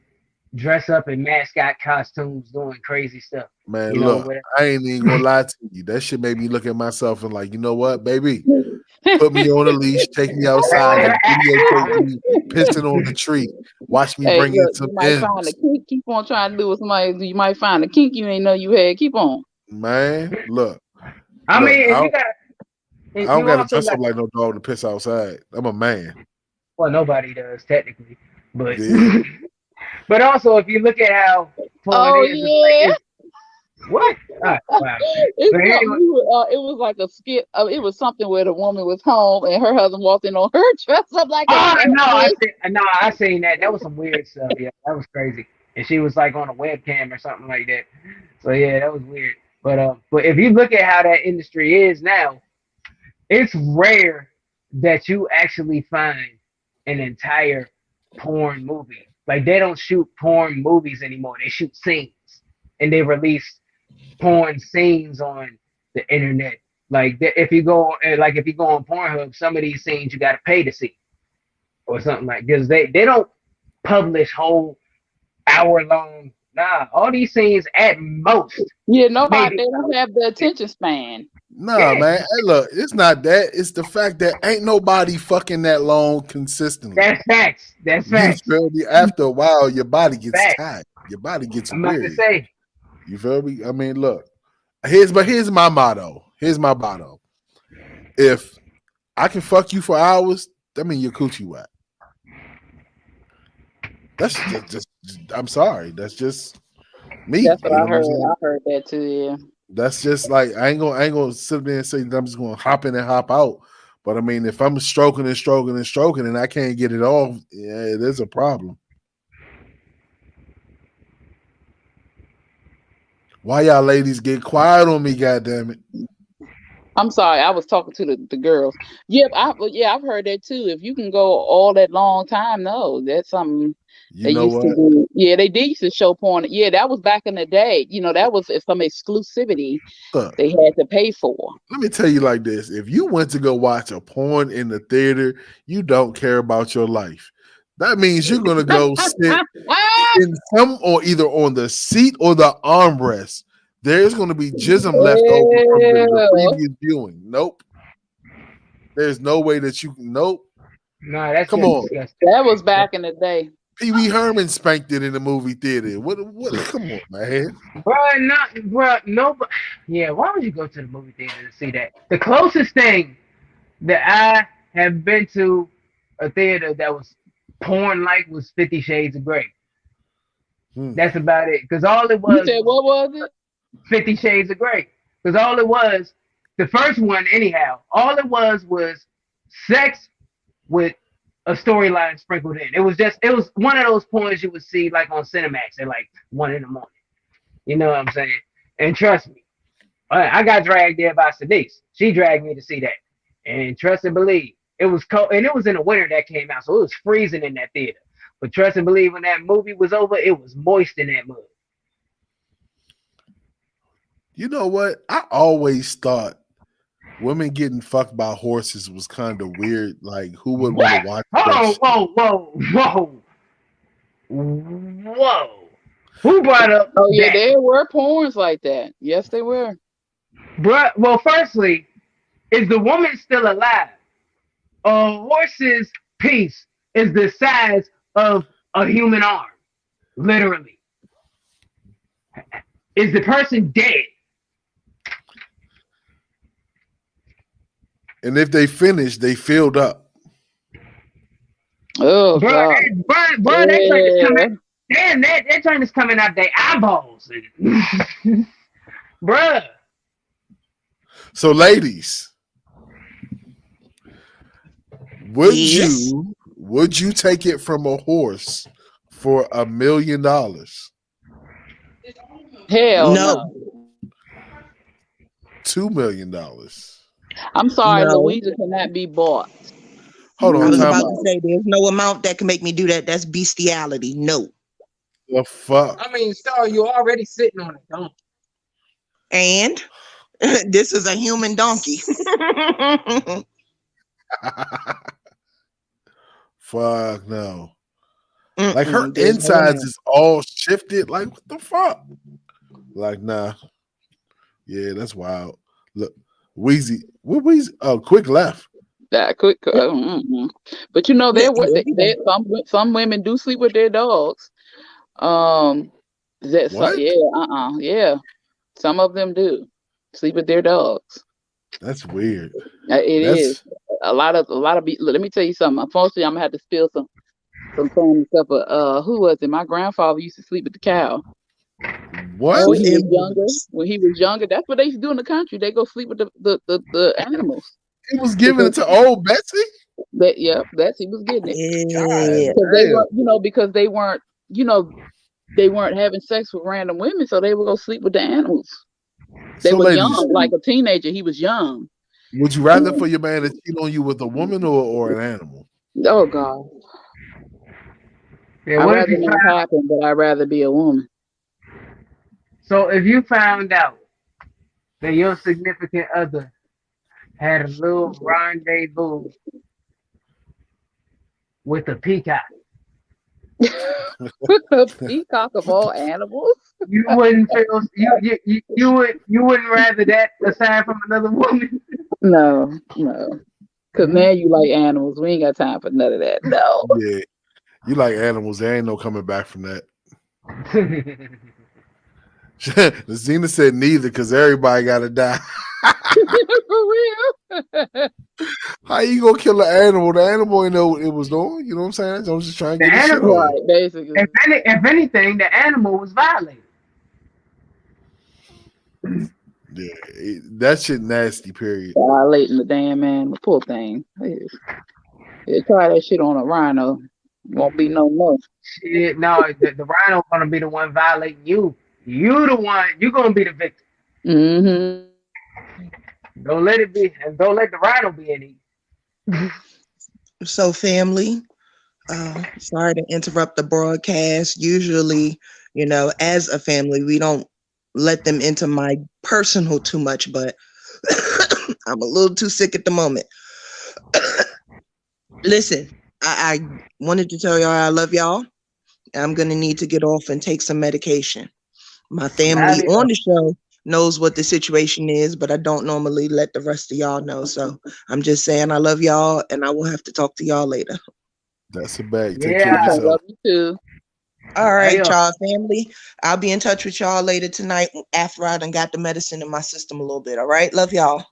dress up in mascot costumes doing crazy stuff. man, You know, look, whatever. I ain't even gonna lie to you. That shit made me look at myself and like, you know what, baby? Put me on a leash, take me outside, and videotape me pissing on the tree. Watch me Hey, bring in look, some you might find a M's. kink. Keep on trying to do with somebody. You might find a kink you ain't know you had. Keep on. Man, look, I look, mean, I and you don't, got I and don't you gotta also dress got up like no dog to piss outside. I'm a man. well, nobody does technically, but Yeah. but also if you look at how porn Oh is, it's like yeah. it's what? Wow. It's But something. anyway, It was like a skit. It was something where the woman was home and her husband walked in on her dressed up like a oh catfish. no, I seen that. That was some weird stuff. Yeah, that was crazy. And she was like on a webcam or something like that. So yeah, that was weird. But if you look at how that industry is now, it's rare that you actually find an entire porn movie. Like they don't shoot porn movies anymore. They shoot scenes, and they release porn scenes on the internet. Like if you go, if you go on Pornhub, some of these scenes you got to pay to see, or something like because they don't publish whole hour long. Nah, all these scenes at most Yeah, nobody. maybe They don't have the attention span. Nah, yeah. man. Hey, look, it's not that. It's the fact that ain't nobody fucking that long consistently. That's facts. That's You facts. feel me? After a while, your body gets Facts. tired. Your body gets I'm about to weary. say. You feel me? I mean, look. Here's my motto. Here's my motto. If I can fuck you for hours, that means your coochie wet. That's just I'm sorry. That's just me. That's what You I know what I'm heard. saying? I heard that too. Yeah. That's just like I ain't gonna sit there and say that I'm just gonna hop in and hop out. But I mean, if I'm stroking and stroking and stroking and I can't get it off, yeah, there's a problem. Why y'all ladies get quiet on me? Goddamn it! I'm sorry. I was talking to the girls. Yep. I've heard that too. If you can go all that long time, no, that's something You they know used to what? do. Yeah, they did used to show porn. Yeah, that was back in the day. That was some exclusivity Look, they had to pay for. let me tell you like this: if you went to go watch a porn in the theater, you don't care about your life. That means you're gonna go sit in some, or either on the seat or the armrest. There's gonna be jism left over from the Ew. previous viewing. Nope. There's no way that you can. Nope. Nah, that's Come just on. disgusting. That was back in the day. Pee Wee Herman spanked it in the movie theater. What? Come on, man. Bro, no, but yeah, why would you go to the movie theater to see that? The closest thing that I have been to a theater that was porn like was 50 Shades of Grey. That's about it. Because all it You was said what was it? 50 Shades of Grey. Because all it was, the first one, anyhow, all it was sex with a storyline sprinkled in. It was one of those porns you would see like on Cinemax at like 1 in the morning. You know what I'm saying? And trust me, I got dragged there by Denise. She dragged me to see that. And trust and believe, it was cold. And it was in the winter that came out. So it was freezing in that theater. But trust and believe, when that movie was over, it was moist in that mud. You know what? I always thought women getting fucked by horses was kind of weird. Like, who would want to What? watch that Hold shit? on, whoa. Who brought up Oh yeah, that? there were porns like that. Yes, they were. Bruh, well, firstly, is the woman still alive? Horses piece is the size of a human arm, literally. Is the person dead? And if they finish, they filled up. Oh Bro, God. bro, that joint is Yeah. coming. Damn, that joint is coming out their eyeballs. Bruh. So, ladies, would Yes. you take it from a horse for $1 million? Hell No. no. $2 million. I'm sorry, No. Louisa cannot be bought. Hold I on, was time about out. to say there's no amount that can make me do that. That's bestiality. No. The fuck? I mean, so you're already sitting on it, don't And this is a human donkey. Fuck no. Like her There's no insides amount. is all shifted. Like what the fuck? Like nah. Yeah, that's wild. Look, Wheezy. What Wheezy? Oh, quick left. That quick. But you know, some women do sleep with their dogs. What? Yeah. Some of them do sleep with their dogs. That's weird. It That's is a lot of. Let me tell you something. Unfortunately, I'm gonna have to spill some family stuff. But who was it? My grandfather used to sleep with the cow what? when he was younger. When he was younger, that's what they used to do in the country. They go sleep with the animals. He was giving it to old Betsy? That's he was getting it. Yeah. Because they weren't, because they weren't having sex with random women, so they would go sleep with the animals. They So, were ladies, young, like a teenager. He was young. would you rather for your man to cheat on you with a woman or an animal? Oh God. Yeah, I'd what if rather you not found, happen, but I'd rather be a woman. so if you found out that your significant other had a little rendezvous with a peacock, A peacock of all animals? you wouldn't feel you wouldn't rather that aside from another woman. No. Cause now you like animals. We ain't got time for none of that. No. Yeah. You like animals. There ain't no coming back from that. Zena said neither because everybody got to die. For real. How you gonna kill an animal? The animal ain't know what it was doing. You know what I'm saying? I was just trying to The get the shit animal, on. Right, basically. if anything, the animal was violated. Yeah, that shit nasty. Period. Violating the damn animal. Poor thing. Yeah, try that shit on a rhino. Won't be no more. Shit, no, the rhino gonna be the one violating you. You the one. You gonna be the victim. Mm-hmm. Don't let it be, and don't let the rhino be any. So, family, sorry to interrupt the broadcast. Usually, as a family, we don't let them into my personal too much, but I'm a little too sick at the moment. Listen, I wanted to tell y'all I love y'all. I'm going to need to get off and take some medication. My family on the show knows what the situation is, but I don't normally let the rest of y'all know. So I'm just saying I love y'all, and I will have to talk to y'all later. That's a bag. Take Yeah. care of I yourself. love you too. All right, Adios. y'all, family. I'll be in touch with y'all later tonight after I done got the medicine in my system a little bit. All right, love y'all.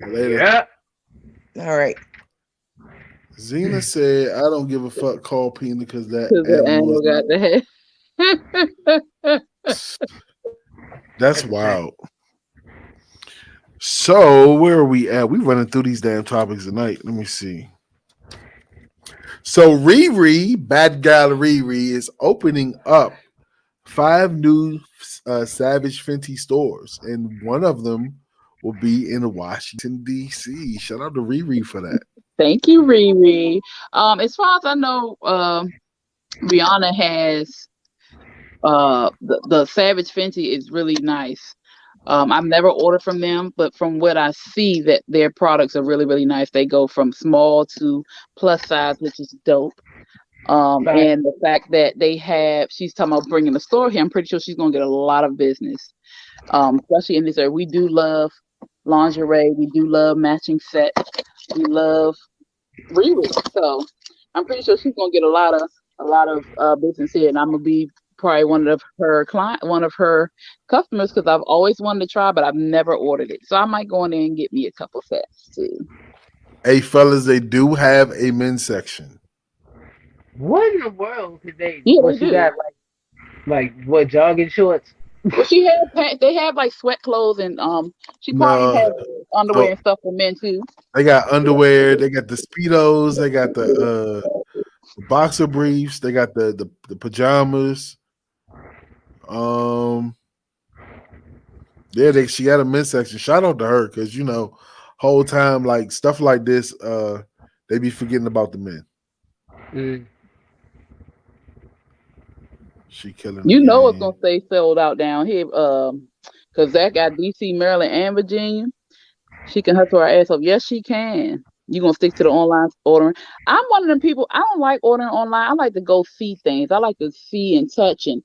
Later. Yeah. All right. Zena said, "I don't give a fuck. Call Pina because that Because the animal animal got the head. That's wild." So where are we at? We running through these damn topics tonight. Let me see. So Riri, Bad Gal Riri, is opening up 5 new Savage Fenty stores, and one of them will be in Washington D.C. Shout out to Riri for that. Thank you, Riri. As far as I know, Rihanna has the Savage Fenty is really nice. I've never ordered from them, but from what I see, that their products are really, really nice. They go from small to plus size, which is dope. And the fact that she's talking about bringing the store here, I'm pretty sure she's gonna get a lot of business. Especially in this area, we do love lingerie, we do love matching sets, we love Riri. So I'm pretty sure she's gonna get a lot of business here, and I'm gonna be probably one of her customers, because I've always wanted to try, but I've never ordered it. So I might go in there and get me a couple sets too. Hey, fellas, they do have a men's section. What in the world could they? Yeah, What they she do. got like what jogging shorts? Well, they have like sweat clothes, and she probably No, has underwear so and stuff for men too. they got underwear, they got the speedos, they got the boxer briefs, they got the pajamas. Um, yeah, she got a men's section. Shout out to her because whole time like stuff like this, they be forgetting about the men. Mm. She killing the You know it's gonna game. stay sold out down here, because Zach got DC, Maryland, and Virginia. She can hustle her ass up. Yes, she can. You gonna stick to the online ordering? I'm one of them people. I don't like ordering online. I like to go see things. I like to see and touch and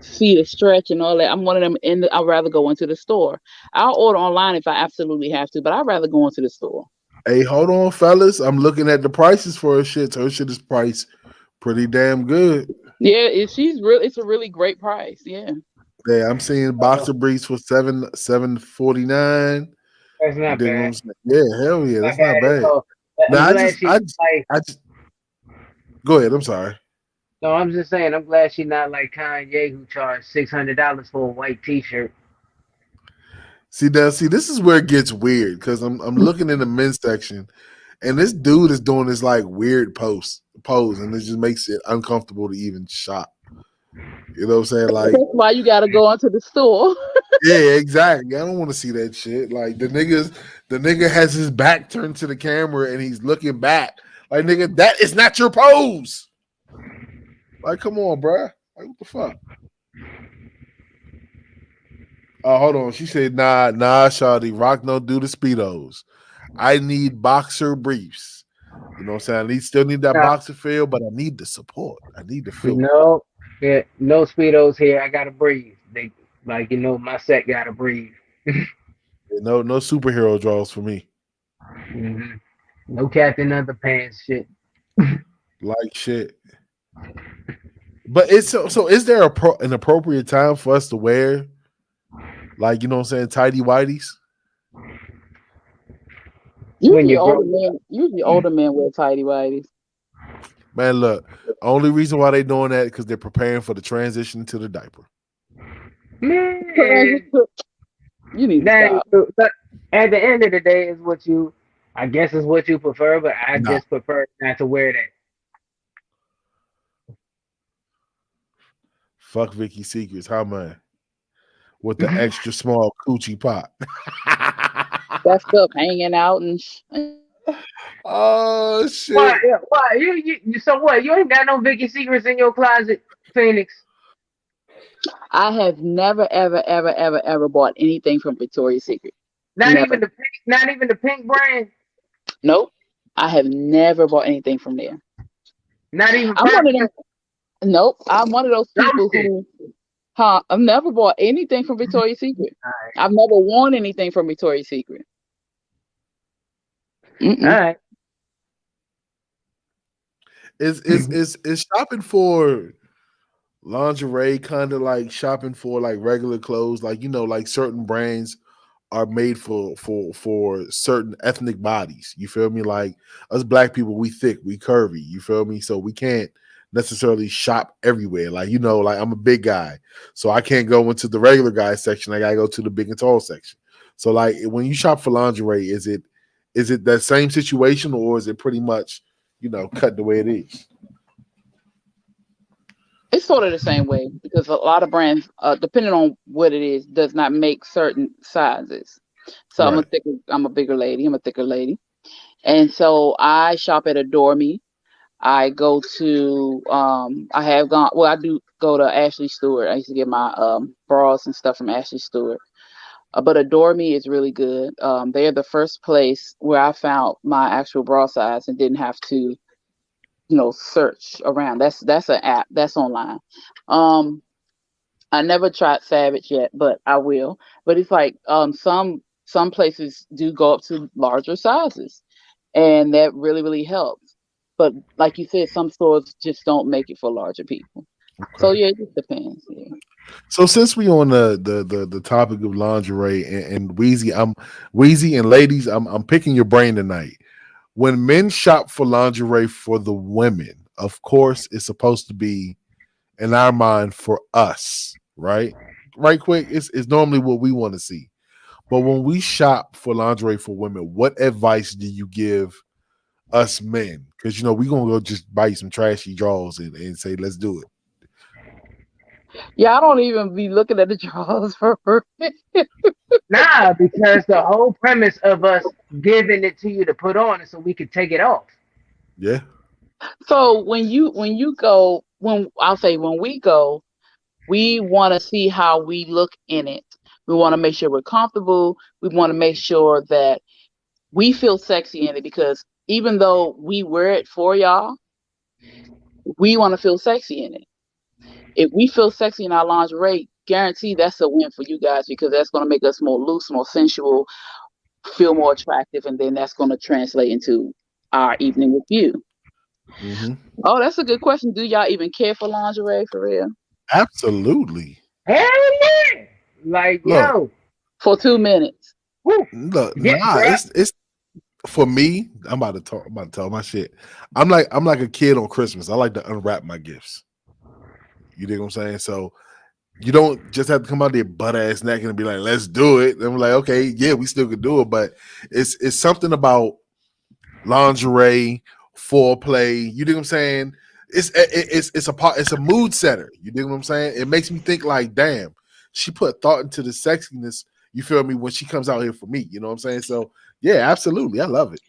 see the stretch and all that. I'm one of them. I'd rather go into the store. I'll order online if I absolutely have to, but I'd rather go into the store. Hey, hold on, fellas. I'm looking at the prices for her shit. Her shit is priced pretty damn good. Yeah, it's a really great price. Yeah. Yeah, I'm seeing boxer briefs for $749. That's You not dig what bad. I'm saying? Yeah, hell yeah, Not that's not bad at bad. all. Now I'm glad she like. I just go ahead. I'm sorry. No, I'm just saying. I'm glad she not like Kanye, who charged $600 for a white T-shirt. See, this is where it gets weird because I'm looking in the men's section, and this dude is doing this like weird pose, and it just makes it uncomfortable to even shop. You know what I'm saying? Like, That's why you gotta go into the store. yeah, exactly. I don't want to see that shit. Like the nigga has his back turned to the camera and he's looking back. Like, nigga, that is not your pose. Like, come on, bruh. Like, what the fuck? Oh, hold on. She said, nah, shawty, Rock don't do the speedos. I need boxer briefs. You know what I'm saying? Still need that Nah, boxer feel, but I need the support. I need the feel. no, yeah, no speedos here. I gotta breathe. They like my set gotta breathe. No superhero draws for me. hmm No Captain Underpants shit. Like shit. But it's so is there an appropriate time for us to wear, like, you know what I'm saying, tidy whities? When Usually you're older broke. men, usually older men wear tidy whities. Man, look, only reason why they doing that because they're preparing for the transition to the diaper. Man, You need to that ain't stop. true. But at the end of the day, is what I guess is what you prefer. But I Nah, just prefer not to wear that. fuck Vicky Secrets. How man with the extra small coochie pot. That stuff hanging out and Oh Why? shit. Yeah, why? So what? You ain't got no Vicky Secrets in your closet, Phoenix. I have never, ever, ever, ever, ever bought anything from Victoria's Secret. Not Never. even the pink. Not even the pink brand. Nope. I have never bought anything from there. Not even I'm one of perfume. them. Nope. I'm one of those No people shit. who, I've never bought anything from Victoria's Secret. All I've never worn anything from Victoria's Secret. right. Is shopping for lingerie kind of like shopping for like regular clothes? Like, like certain brands are made for certain ethnic bodies. You feel me? Like us black people, we thick, we curvy. You feel me? So we can't necessarily shop everywhere. Like, like I'm a big guy, so I can't go into the regular guy section. I gotta go to the big and tall section. So like when you shop for lingerie, is it that same situation or is it pretty much cut the way it is? It's sort of the same way because a lot of brands, depending on what it is, does not make certain sizes. So Right. I'm a bigger lady. I'm a thicker lady, and so I shop at Adore Me. I go to I have gone. Well, I do go to Ashley Stewart. I used to get my bras and stuff from Ashley Stewart. But Adore Me is really good. They're the first place where I found my actual bra size and didn't have to search around. That's an app that's online. I never tried Savage yet, but I will. But it's like some places do go up to larger sizes, and that really really helps. But like you said, some stores just don't make it for larger people. So Okay. yeah, it just depends. Yeah. So since we on the topic of lingerie and Wheezy, I'm Wheezy and ladies, I'm picking your brain tonight. When men shop for lingerie for the women, of course, it's supposed to be in our mind for us, right? Right, quick. It's normally what we want to see. But when we shop for lingerie for women, what advice do you give us men? Because we gonna go just buy you some trashy drawers and say, let's do it. Yeah, I don't even be looking at the drawers for her. Nah, because the whole premise of us giving it to you to put on is so we could take it off. Yeah. So when you go, when I'll say when we go, we want to see how we look in it. We want to make sure we're comfortable. We want to make sure that we feel sexy in it, because even though we wear it for y'all, we want to feel sexy in it. If we feel sexy in our lingerie, guarantee that's a win for you guys, because that's going to make us more loose, more sensual, feel more attractive, and then that's going to translate into our evening with you. Hmm. Oh, that's a good question. Do y'all even care for lingerie for real? Absolutely. Hell yeah! Like, Look, yo, For 2 minutes. woo, yeah, nah, bruh. it's for me. I'm about to talk. I'm about to tell my shit. I'm like a kid on Christmas. I like to unwrap my gifts. You dig what I'm saying? So you don't just have to come out there butt ass naked and be like, let's do it. And I'm like, okay, yeah, we still could do it, but it's something about lingerie, foreplay. You dig what I'm saying? It's a mood setter. You dig what I'm saying? It makes me think like, damn, she put thought into the sexiness. You feel me? When she comes out here for me, you know what I'm saying? So yeah, absolutely, I love it.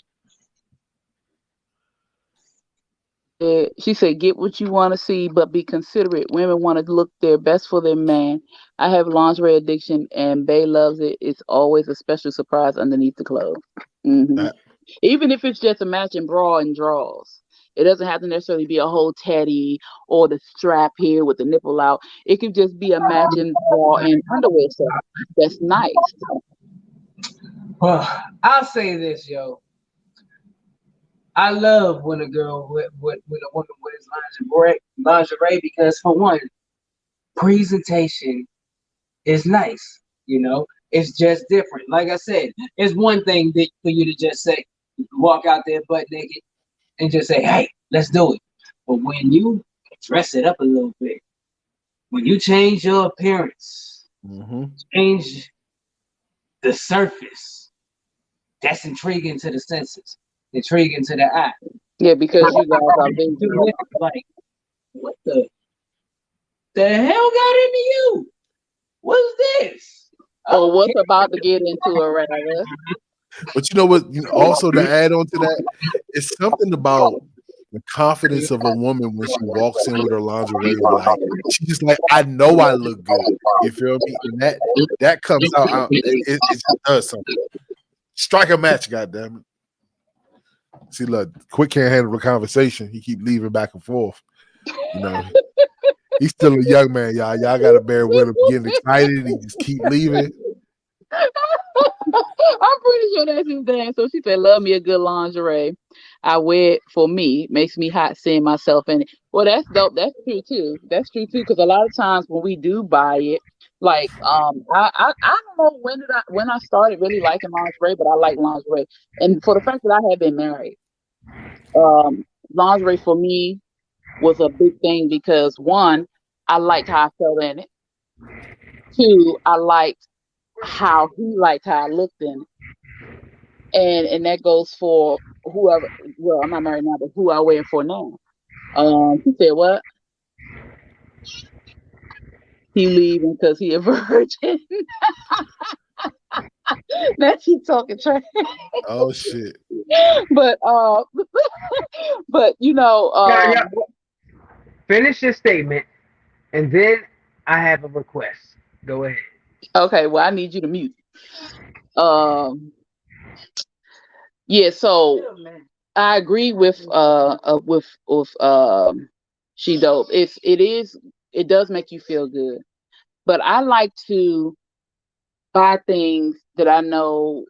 She said, get what you want to see, but be considerate. Women want to look their best for their man. I have lingerie addiction, and Bay loves it. It's always a special surprise underneath the clothes. hmm That Even if it's just a matching bra and drawers. It doesn't have to necessarily be a whole teddy or the strap here with the nipple out. It can just be a matching bra and underwear set. That's nice. Well, I'll say this, yo. I love when a girl when a woman wears lingerie because for one, presentation is nice. It's just different. Like I said, it's one thing for you to just say, walk out there butt naked and just say, "Hey, let's do it." But when you dress it up a little bit, when you change your appearance, mm-hmm. change the surface, that's intriguing to the senses, intriguing to the eye. Yeah, because you guys are visual. Like, what the hell got into you? What's this? Or Okay. what's about to get into a rather. But you know what? Also to add on to that, it's something about the confidence of a woman when she walks in with her lingerie on. Like she's just like, I know I look good. You feel me? And that comes out. It just does something. Strike a match, goddamn it. See, look, Quick can't handle the conversation. He keep leaving back and forth. You know, he's still a young man, y'all. Y'all gotta bear with him. Getting excited, he just keep leaving. I'm pretty sure that's his dad. So she said, love me a good lingerie. I wear it for me. Makes me hot seeing myself in it. Well, that's dope. That's true too. That's true too. Because a lot of times when we do buy it, like I don't know when I started really liking lingerie, but I like lingerie. And for the fact that I have been married, lingerie for me was a big thing because one, I liked how I felt in it. Two, I liked how he liked how I looked in it. And that goes for whoever. Well, I'm not married now, but who I wear it for now. He said what? He leaving because he a virgin. Now she talking trash. Oh shit. But but Yeah, yeah. Finish your statement, and then I have a request. Go ahead. okay. Well, I need you to mute. Um, yeah. So I agree with she dope. It does make you feel good, but I like to buy things that I know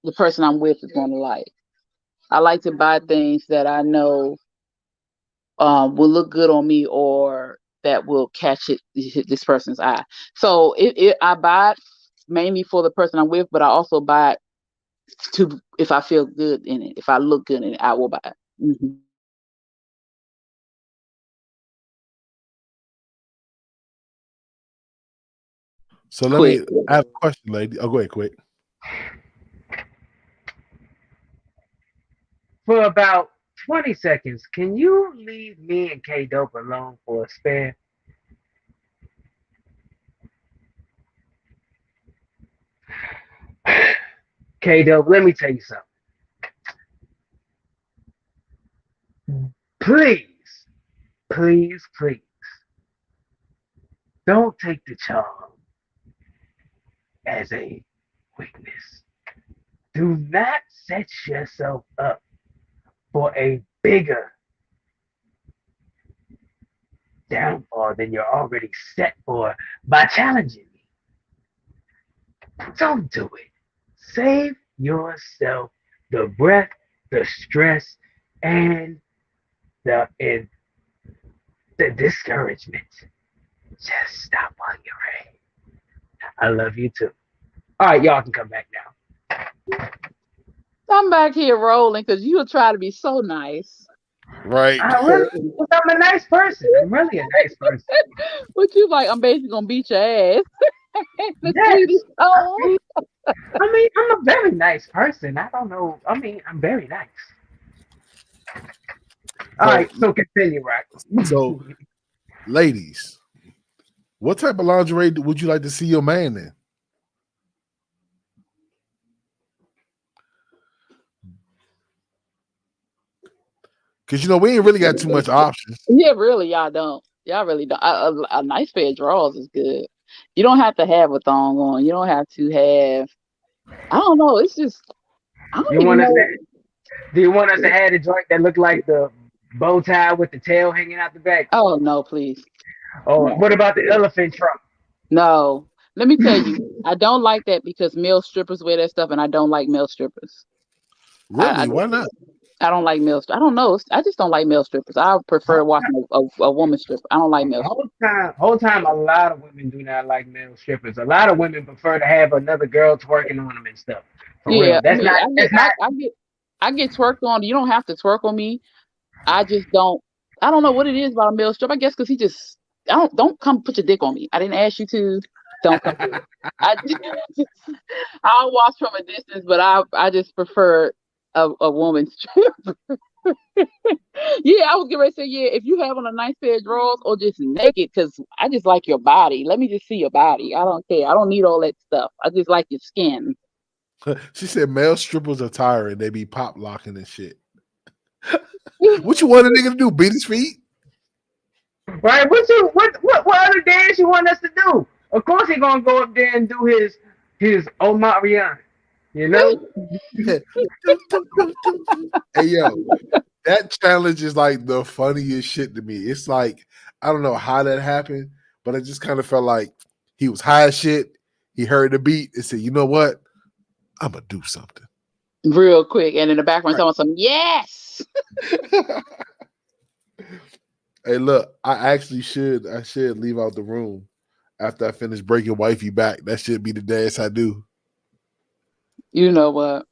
the person I'm with is going to like. I like to buy things that I know will look good on me, or that will catch this person's eye. So I buy it mainly for the person I'm with, but I also buy it if I feel good in it. If I look good in it, I will buy it. Mm-hmm. So I have a question, lady. Oh, go ahead, quick. For about 20 seconds, can you leave me and K Dope alone for a spare? K Dope, let me tell you something. Please, please, please, don't take the charm as a weakness. Do not set yourself up for a bigger downfall than you're already set for by challenging me. Don't do it. Save yourself the breath, the stress, and the discouragement. Just stop on your way. I love you too. All right, y'all can come back now. I'm back here rolling because you'll try to be so nice. Right. I'm a nice person. I'm really a nice person. But you like, I'm basically gonna beat your ass. The Yes. sweetest tone. I mean, I'm a very nice person. I don't know. I mean, I'm very nice. All right, so continue, right? So, ladies, what type of lingerie would you like to see your man in? Because, we ain't really got too much options. Yeah, really, y'all don't. Y'all really don't. A nice pair of drawers is good. You don't have to have a thong on. You don't have to have. I don't know. It's just. I don't even know. Do you want us to have a joint that look like the bow tie with the tail hanging out the back? Oh no, please. Oh, no. What about the elephant trunk? No. Let me tell you, I don't like that because male strippers wear that stuff, and I don't like male strippers. Really? Why not? I don't like male. I don't know. I just don't like male strippers. I prefer watching a woman stripper. I don't like male strippers. Whole time, a lot of women do not like male strippers. A lot of women prefer to have another girl twerking on them and stuff. For real. I get twerked on. You don't have to twerk on me. I just don't. I don't know what it is about a male stripper. I guess because he just. Don't come put your dick on me. I didn't ask you to. Don't come. I'll watch from a distance, but I just prefer a woman's stripper. Yeah, I was getting ready to say, if you have on a nice pair of drawers or just naked, because I just like your body. Let me just see your body. I don't care. I don't need all that stuff. I just like your skin. She said male strippers are tiring. They be pop locking and shit. What you want a nigga to do? Beat his feet? Right? What other dance you want us to do? Of course he gonna go up there and do his Omarion. You know? Hey yo, that challenge is like the funniest shit to me. It's like, I don't know how that happened, but it just kind of felt like he was high as shit. He heard the beat and said, you know what? I'm gonna do something. Real quick. And in the background, someone said, yes. Hey, look, I should leave out the room after I finish breaking wifey back. That should be the dance I do. You know what?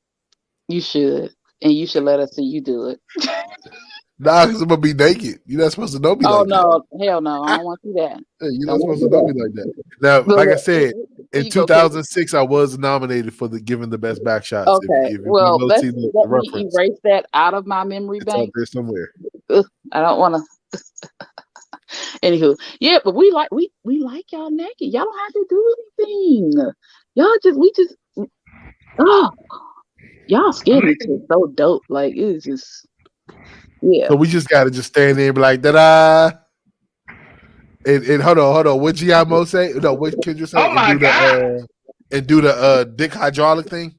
You should. And you should let us see you do it. Nah, because I'm going to be naked. You're not supposed to know me like that. Oh, no. Hell no. I don't want to see that. Hey, you're not supposed to know me like that. Now, like I said, in 2006, I was nominated for given the best back shots. Okay. Well, let me erase that out of my memory bank. Out there somewhere. I don't want to. Anywho, yeah, but we like y'all naked. Y'all don't have to do anything. Y'all skin is just so dope. Like it's just So we just gotta just stand there and be like da. And hold on. What Giamo say? No, what Kendra say? Oh my God. And do the dick hydraulic thing.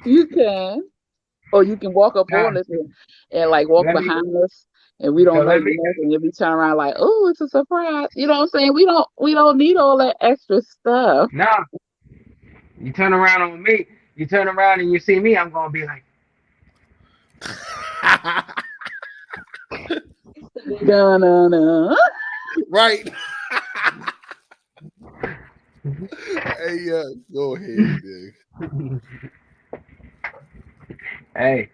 You can. Or you can walk up on us and like walk behind us, and we don't know you, and then we turn around like, oh, it's a surprise. You know what I'm saying? We don't need all that extra stuff. Nah. You turn around on me. You turn around and you see me. I'm gonna be like, Da-na-na. Right. Hey, go ahead, dude. Hey.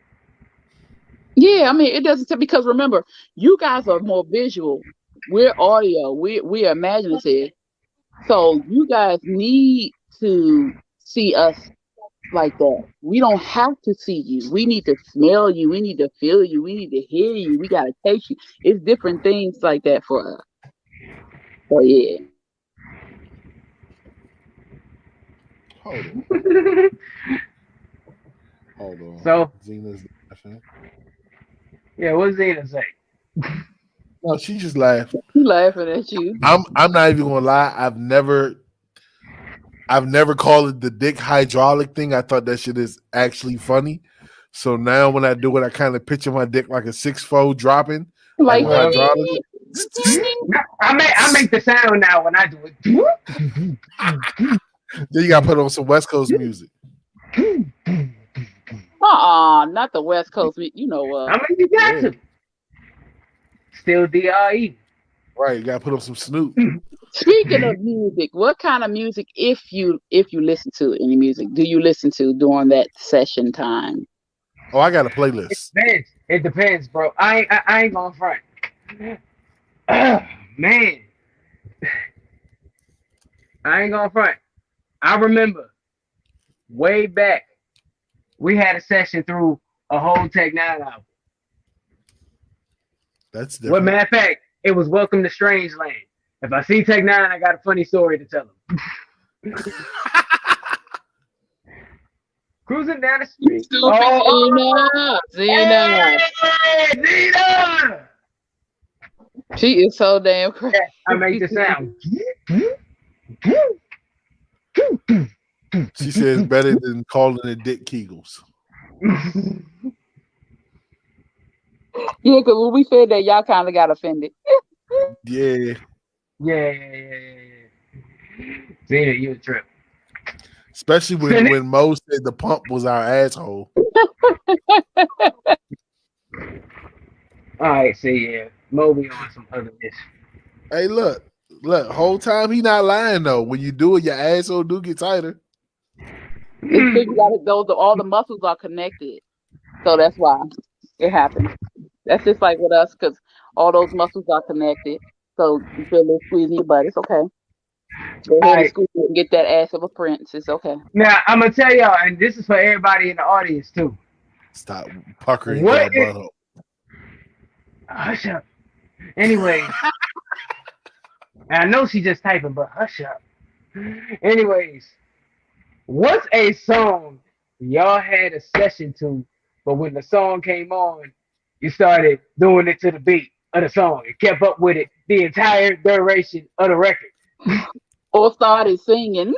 Yeah, I mean it doesn't because remember, you guys are more visual. We're audio. We're imaginative. So you guys need to see us like that. We don't have to see you. We need to smell you. We need to feel you. We need to hear you. We gotta taste you. It's different things like that for us. So yeah. Hold on. Hold on. So Zena's laughing. yeah, what's Zena say? No, she just laughed. He laughing at you. I'm not even gonna lie. I've never called it the dick hydraulic thing. I thought that shit is actually funny. So now when I do it, I kind of picture my dick like a 6-fold dropping, like Like a Well, hydraulic. I make the sound now when I do it. Then you got to put on some West Coast music. not the West Coast. You know what? I mean, you got Yeah. to. Still DRE. Right, you got to put on some Snoop. Speaking of music, what kind of music, if you listen to any music, do you listen to during that session time? Oh, I got a playlist. It depends, bro. I ain't gonna front. Man, I ain't gonna front. I remember way back, we had a session through a whole Tech Nine album. That's Well, different. matter of fact, it was Welcome to Strange Land. If I see Tech Nine, I got a funny story to tell him. Cruising down the street. Stupid Zena. Hey, Zena! She is so damn crazy. I make the sound. She says better than calling it Dick Kegels. Yeah, because when we said that, y'all kind of got offended. Yeah. Yeah. Zena, you a trip. Especially when Mo said the pump was our asshole. All right, see, yeah. Moby on some other ish. Hey, look, whole time he not lying though. When you do it, your asshole do get tighter. It's because you got those. All the muscles are connected, so that's why it happens. That's just like with us, because all those muscles are connected. So you feel a little squeeze in your butt. It's okay. Go ahead and squeeze and get that ass of a prince. It's okay. Now I'm gonna tell y'all, and this is for everybody in the audience too. Stop puckering What your is- butthole. Hush up. Anyway, I know she just typing, but hush up. Anyways, what's a song y'all had a session to, but when the song came on, you started doing it to the beat of the song and kept up with it the entire duration of the record? Or started singing.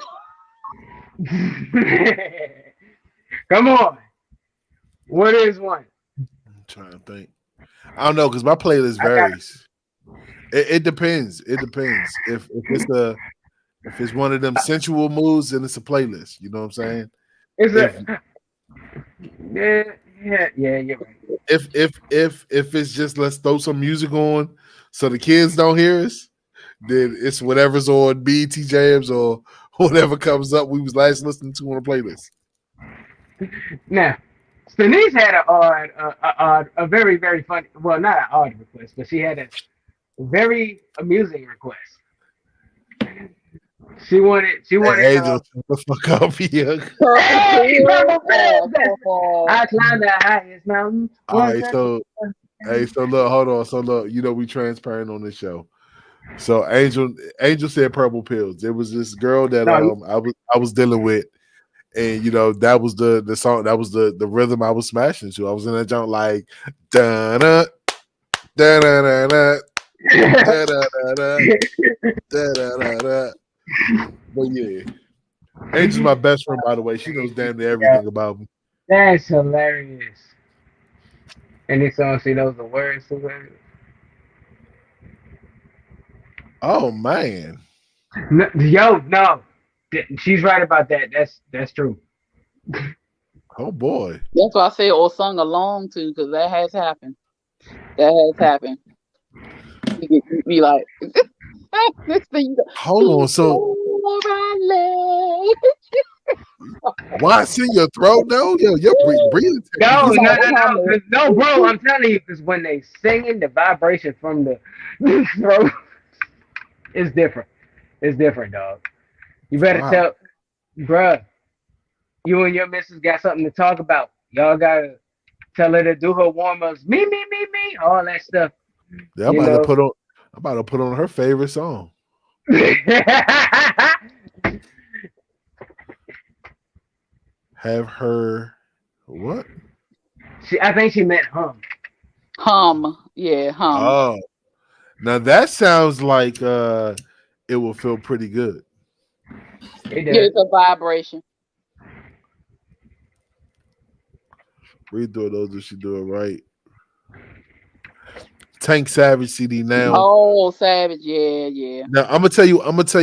Come on. What is one? I'm trying to think. I don't know because my playlist varies. It depends. It depends. If it's one of them sensual moods, then it's a playlist. You know what I'm saying? Yeah, you're right. If it's just let's throw some music on so the kids don't hear us, then it's whatever's on BT Jams or whatever comes up we was last listening to on the playlist. Now, Denise had a very, very funny, well, not an odd request, but she had a very amusing request. She wanted. Hey, Angel, shut the fuck up here. Hey, I climbed the highest mountain. All right, so look, hold on. So look, we transparent on this show. So Angel said purple pills. There was this girl that I was dealing with, and that was the song, that was the rhythm I was smashing to. I was in that junk like da da da da da da da da. But yeah, Angel's my best friend, by the way. She knows damn near everything about me. That's hilarious. Any song she knows the words to it? Oh man. No. She's right about that. That's true. Oh boy. That's why I say or sung along to, because that has happened. You be like, this thing. Hold on. So why it's in your throat now? Yo, your breathing No, technique is no, bro. I'm telling you, because when they singing, the vibration from the throat is different. It's different, dog. You better wow. tell, bruh, you and your missus got something to talk about. Y'all gotta tell her to do her warm ups. Me, all that stuff. Yeah, You know. I'm about to put on her favorite song. Have her what? I think she meant hum. Yeah, hum. Oh, now that sounds like it will feel pretty good. It Yeah, does. it's a vibration. Read through those if she do it right. Tank Savage CD now. Oh, Savage, yeah. Now I'm gonna tell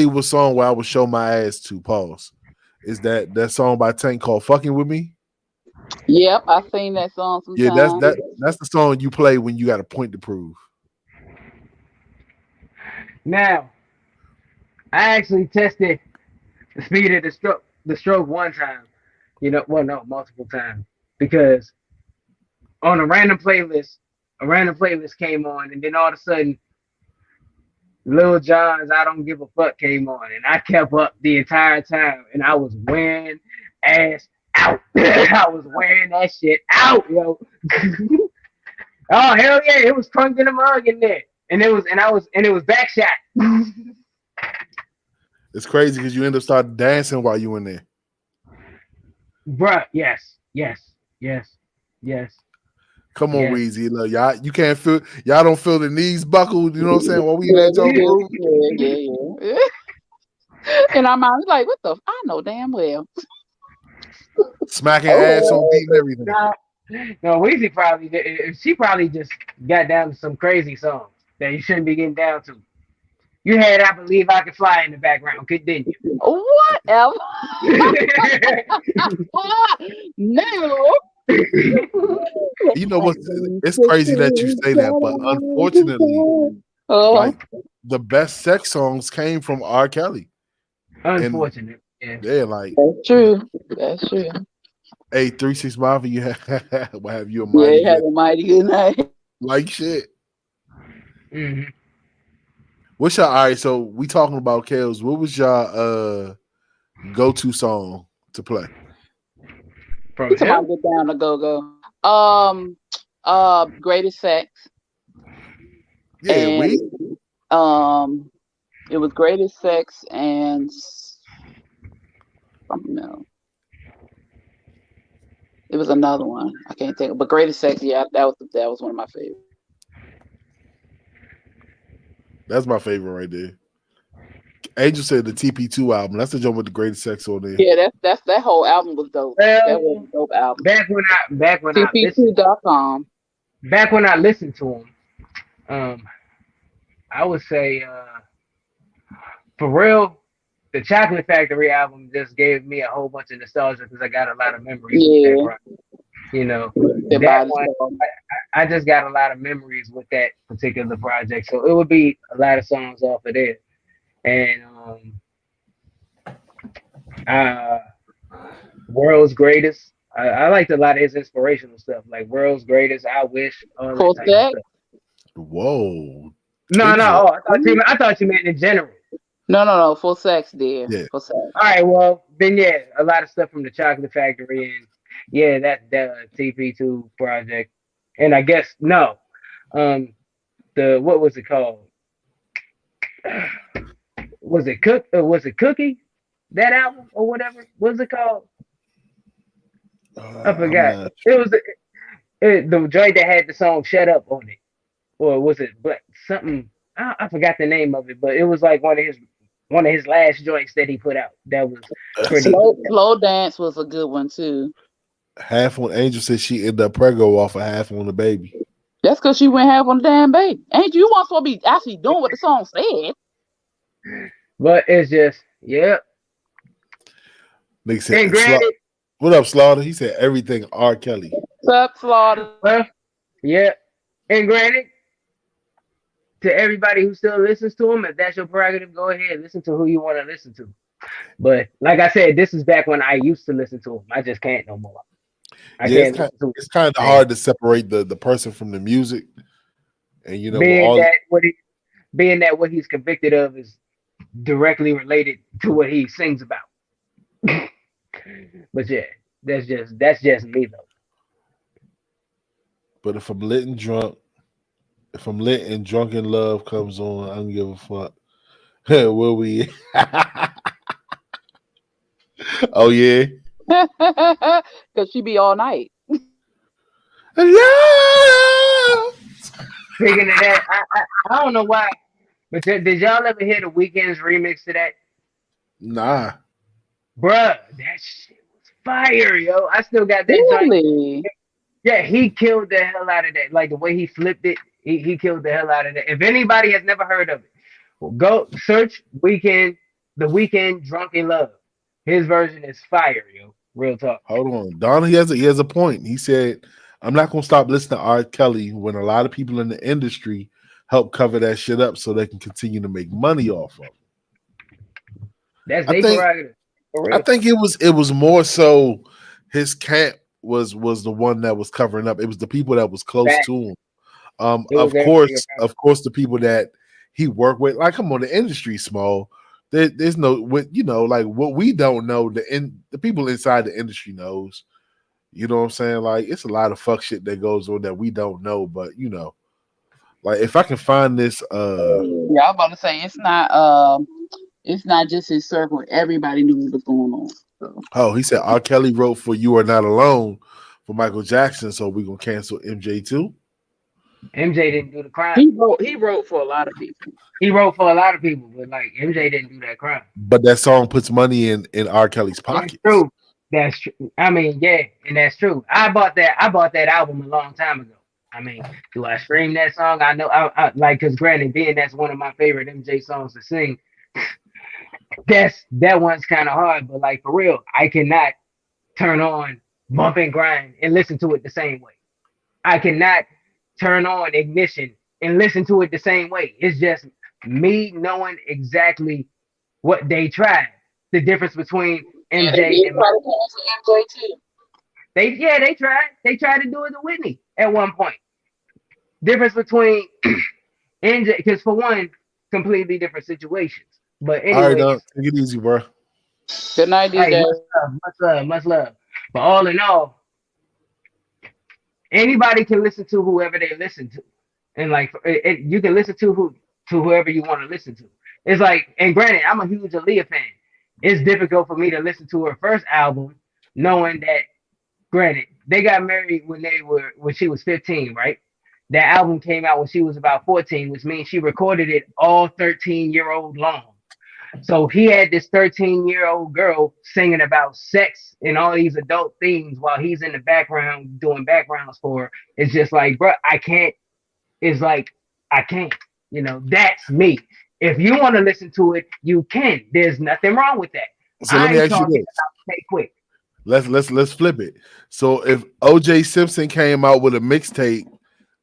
you what song where I would show my ass to. Pause. Is that song by Tank called "Fucking with Me"? Yep, I've seen that song Yeah, sometimes. that's the song you play when you got a point to prove. Now, I actually tested the speed of the stroke one time. You know, well, no, multiple times because on a random playlist came on, and then all of a sudden, Lil Jon's "I Don't Give a Fuck" came on, and I kept up the entire time, and I was wearing ass out. I was wearing that shit out, yo. Oh hell yeah, it was crunk in the mug in there, and it was back shot. It's crazy because you end up starting dancing while you in there. Bruh, yes. Come on, Yes. Weezy. Look, y'all don't feel the knees buckled, you know what I'm saying? While we in that jungle room. Yeah. And I'm like, what the? I know damn well. Smacking ass on beat and everything. No, Weezy she probably just got down to some crazy songs that you shouldn't be getting down to. You had "I Believe I Can Fly" in the background, didn't you? Whatever. No. You know what? It's crazy that you say that, but unfortunately, like the best sex songs came from R. Kelly. Unfortunate. Yeah. Yeah, like That's true. That's true. hey, 3-6 Mafia, you have you a Yeah, mighty you had good a mighty good night. like shit. Mm-hmm. What's your all right? So we talking about Kales. What was your go-to song to play? From You talking him? about get down to go. Greatest Sex. Yeah, And it was Greatest Sex and something else. It was another one. I can't think of, but Greatest Sex, yeah, that was one of my favorites. That's my favorite right there. Angel said the TP2 album. That's the joint with the greatest sex on there. Yeah, that whole album was dope. Well, that was a dope album. Back when TP2.com. Back when I listened to him, I would say for real, the Chocolate Factory album just gave me a whole bunch of nostalgia because I got a lot of memories with that project. You know, that one, I just got a lot of memories with that particular project. So it would be a lot of songs off of there. And World's Greatest. I liked a lot of his inspirational stuff, like World's Greatest, I Wish, all that type of stuff. Whoa. No. Oh, I thought you meant in general. No. Full Sex, dear. Yeah. Full Sex. All right. Well, then yeah, a lot of stuff from the Chocolate Factory and yeah, that TP2 project, and I guess no, the what was it called? Was it Cookie? That album or whatever? What was it called? I forgot. It was the joint that had the song "Shut Up" on it, or was it something? I forgot the name of it, but it was like one of his last joints that he put out. That was pretty. Slow Dance was a good one too. Half on Angel said she ended up preggo off of Half on the Baby. That's because she went half on the damn baby. Angel, you want to be actually doing what the song said. But it's just, yeah. Nigga said, what up, Slaughter? He said everything R. Kelly. What's up, Slaughter? Well, yeah. And granted, to everybody who still listens to him, if that's your prerogative, go ahead, listen to who you want to listen to. But like I said, this is back when I used to listen to him. I just can't no more. I Yeah, can't listen to it's kind of him. hard to separate the person from the music, and with Being all that being that what he's convicted of is directly related to what he sings about. But yeah, that's just me though. but if I'm lit and drunken love comes on, I don't give a fuck. Will we? Oh yeah, Because she be all night. love. Speaking of that, I don't know why, but did y'all ever hear the Weeknd's remix to that? Nah, Bruh, that shit was fire, yo. I still got that joint. Really? Yeah, he killed the hell out of that. Like the way he flipped it, he killed the hell out of that. If anybody has never heard of it, well, go search the Weeknd Drunken Love. His version is fire, yo. Real talk. hold on. Donnie he has a point. He said, "I'm not gonna stop listening to R. Kelly when a lot of people in the industry help cover that shit up so they can continue to make money off of it." That's I their think prerogative. For I real. think it was more so his camp was the one that was covering up. It was the people that was close Fact. to him. It was Of everybody course, around. of course, the people that he worked with, like, come on, the industry small. There's no, like what we don't know. The people inside the industry knows. You know what I'm saying? Like, it's a lot of fuck shit that goes on that we don't know. But like if I can find this, Yeah, I was about to say it's not just his circle. Everybody knew what was going on. So oh, he said R. Kelly wrote for "You Are Not Alone" for Michael Jackson, so we gonna cancel MJ too. MJ didn't do the crime. he wrote for a lot of people. He wrote for a lot of people, but like MJ didn't do that crime. But that song puts money in R. Kelly's That's pockets. true. That's true. I mean, yeah, and that's true. I bought that album a long time ago. I mean, do I stream that song? I know, I like, because granted, being that's one of my favorite MJ songs to sing. That one's kind of hard, but like for real, I cannot turn on Bump and Grind and listen to it the same way. I cannot turn on Ignition and listen to it the same way. It's just me knowing exactly what they tried. The difference between Yeah, they MJ did and try to cancel MJ too. they tried. They tried to do it to Whitney at one point. Difference between MJ, because for one, completely different situations. But All right, anyways, take it easy, bro. Good night, hey, DJ. much love, much love. But all in all, anybody can listen to whoever they listen to, and like you can listen to whoever you want to listen to. It's like, and granted, I'm a huge Aaliyah fan. It's difficult for me to listen to her first album, knowing that, granted, they got married when she was 15, right? That album came out when she was about 14, which means she recorded it all 13-year-old long. So he had this 13-year-old girl singing about sex and all these adult themes while he's in the background doing backgrounds for her. It's just like, bro, I can't. It's like, I can't. That's me. If you want to listen to it, you can. There's nothing wrong with that. So let I me ain't ask you talking this. about Stay Quick. Let's flip it. So if OJ Simpson came out with a mixtape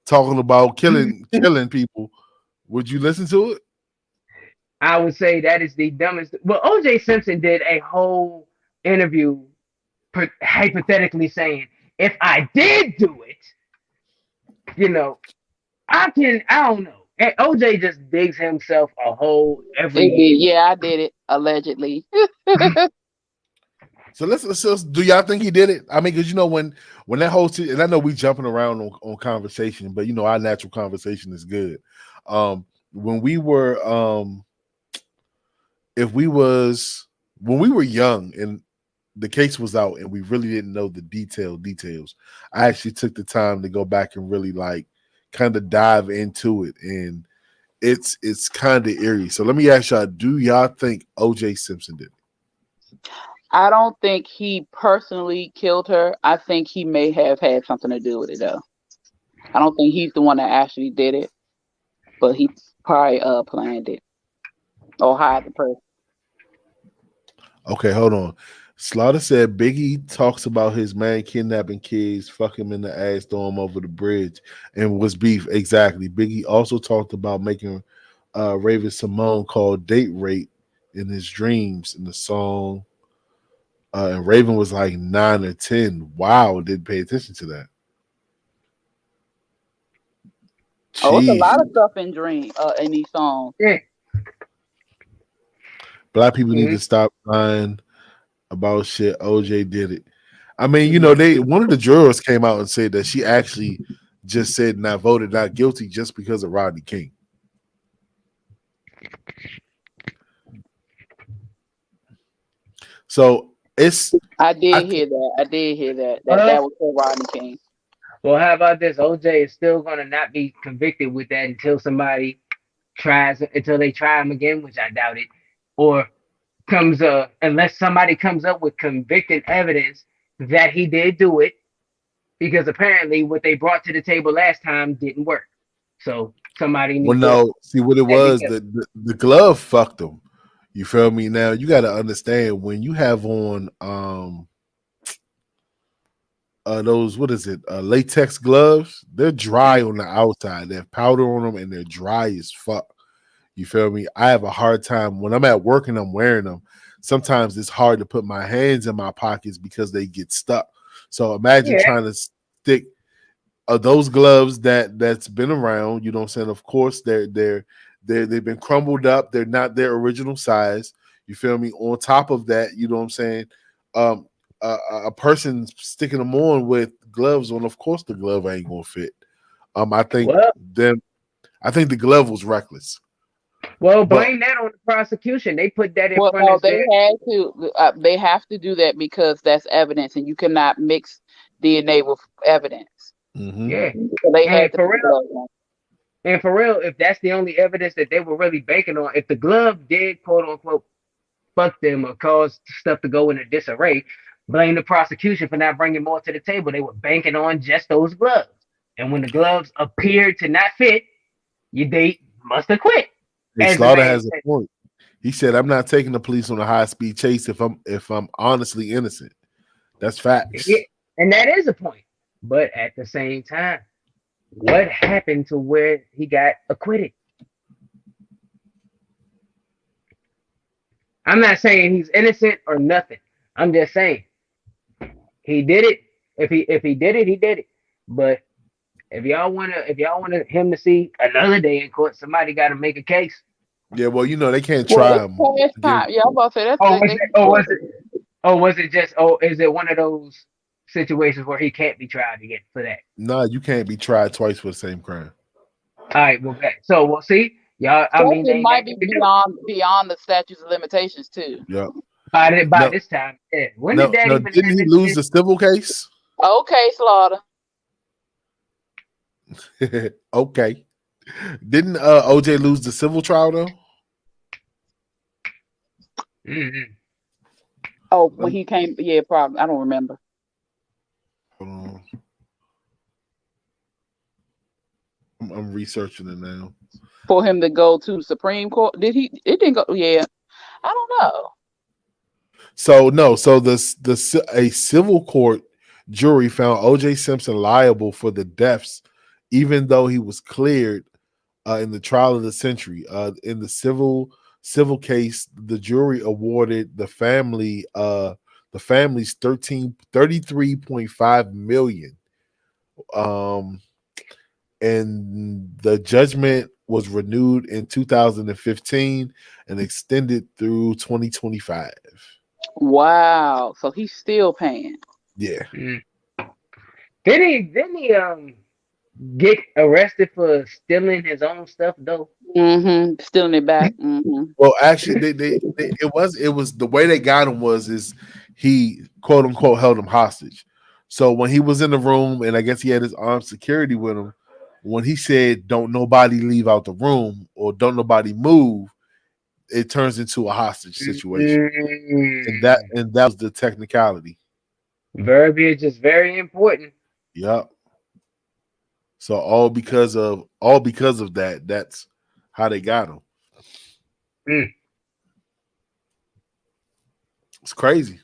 talking about killing people, would you listen to it? I would say that is the dumbest. Well, OJ Simpson did a whole interview hypothetically saying, if I did do it, you know, I don't know. And OJ just digs himself a hole every year. Yeah, I did it allegedly. So let's do y'all think he did it? I mean, because when that whole and I know we jumping around on conversation, but our natural conversation is good. When we were if we was when we were young and the case was out and we really didn't know the details, I actually took the time to go back and really like kind of dive into it, and it's kind of eerie. So let me ask y'all: do y'all think OJ Simpson did it? I don't think he personally killed her. I think he may have had something to do with it, though. I don't think he's the one that actually did it, but he probably planned it or hired the person. Okay, hold on. Slaughter said Biggie talks about his man kidnapping kids, fuck him in the ass, throw him over the bridge, and was beef. Exactly. Biggie also talked about making Raven Simone call date rape in his dreams in the song. And Raven was like 9 or 10. Wow, didn't pay attention to that. Oh, it's a Jeez. lot of stuff in in these songs. Yeah. Black people need Mhm. to stop lying about shit. OJ did it. I mean, you know, one of the jurors came out and said that she actually just said not voted not guilty just because of Rodney King. So it's I did hear that. I did hear that. That was for Rodney King. Well, how about this? OJ is still gonna not be convicted with that until they try him again, which I doubt it, or unless somebody comes up with convicting evidence that he did do it, because apparently what they brought to the table last time didn't work. So somebody well, needs to no, see what it check was. again. The glove fucked him. You feel me? Now you got to understand when you have on those, what is it, latex gloves, they're dry on the outside. They have powder on them and they're dry as fuck. You feel me? I have a hard time when I'm at work and I'm wearing them. Sometimes it's hard to put my hands in my pockets because they get stuck. So imagine trying to stick those gloves that's been around. You know what I'm saying? Of course, they've been crumbled up. They're not their original size. You feel me? On top of that, you know what I'm saying? A person sticking them on with gloves on. Of course, the glove ain't gonna fit. I think the glove was reckless. Well, blame that on the prosecution. They put that in Well, front no, of they their. had to. They have to do that because that's evidence, and you cannot mix DNA with evidence. Mm-hmm. Yeah, So they and had to for put real, gloves on. and for real, if that's the only evidence that they were really banking on, if the glove did quote unquote fuck them or cause stuff to go into disarray, blame the prosecution for not bringing more to the table. They were banking on just those gloves, and when the gloves appeared to not fit, they must have quit. Hey, As the Slaughter man has a said. point. He said, "I'm not taking the police on a high speed chase if I'm honestly innocent." That's Yeah, facts. and that is a point. But at the same time, what happened to where he got acquitted? I'm not saying he's innocent or nothing. I'm just saying he did it. If he did it, he did it. But if y'all wanna him to see another day in court, somebody got to make a case. Yeah, well, you know they can't Well, try it's him. past time. Yeah, I'm about to say that's Oh, was they it? Oh, was it? Oh, was it just? Oh, is it one of those situations where he can't be tried again for that? Nah, you can't be tried twice for the same crime. All right, well, so we'll see, y'all. I Plus, mean, they it ain't got might nothing be to do beyond the statutes of limitations too. Yep. by No, this time. Yeah. When did no, that no. even Didn't he happen? lose the civil case? Okay, Slaughter. Okay. Didn't OJ lose the civil trial though? Mm-hmm. Oh, when he came, yeah, probably. I don't remember. Hold on. I'm researching it now. For him to go to the Supreme Court, did he? It didn't go. Yeah, I don't know. So no, so a civil court jury found O.J. Simpson liable for the deaths, even though he was cleared in the trial of the century. In the civil case, the jury awarded the family's 33.5 million. And the judgment was renewed in 2015 and extended through 2025. Wow. So he's still paying. Yeah. Mm. Didn't he get arrested for stealing his own stuff though? Mm-hmm. Stealing it back. Mm-hmm. Well, actually, it was the way they got him is he quote unquote held him hostage. So when he was in the room, and I guess he had his armed security with him, when he said, "Don't nobody leave out the room" or "Don't nobody move," it turns into a hostage situation, and that was the technicality. Verbiage is very important. Yep. So all because of that, that's how they got him. Mm. It's crazy.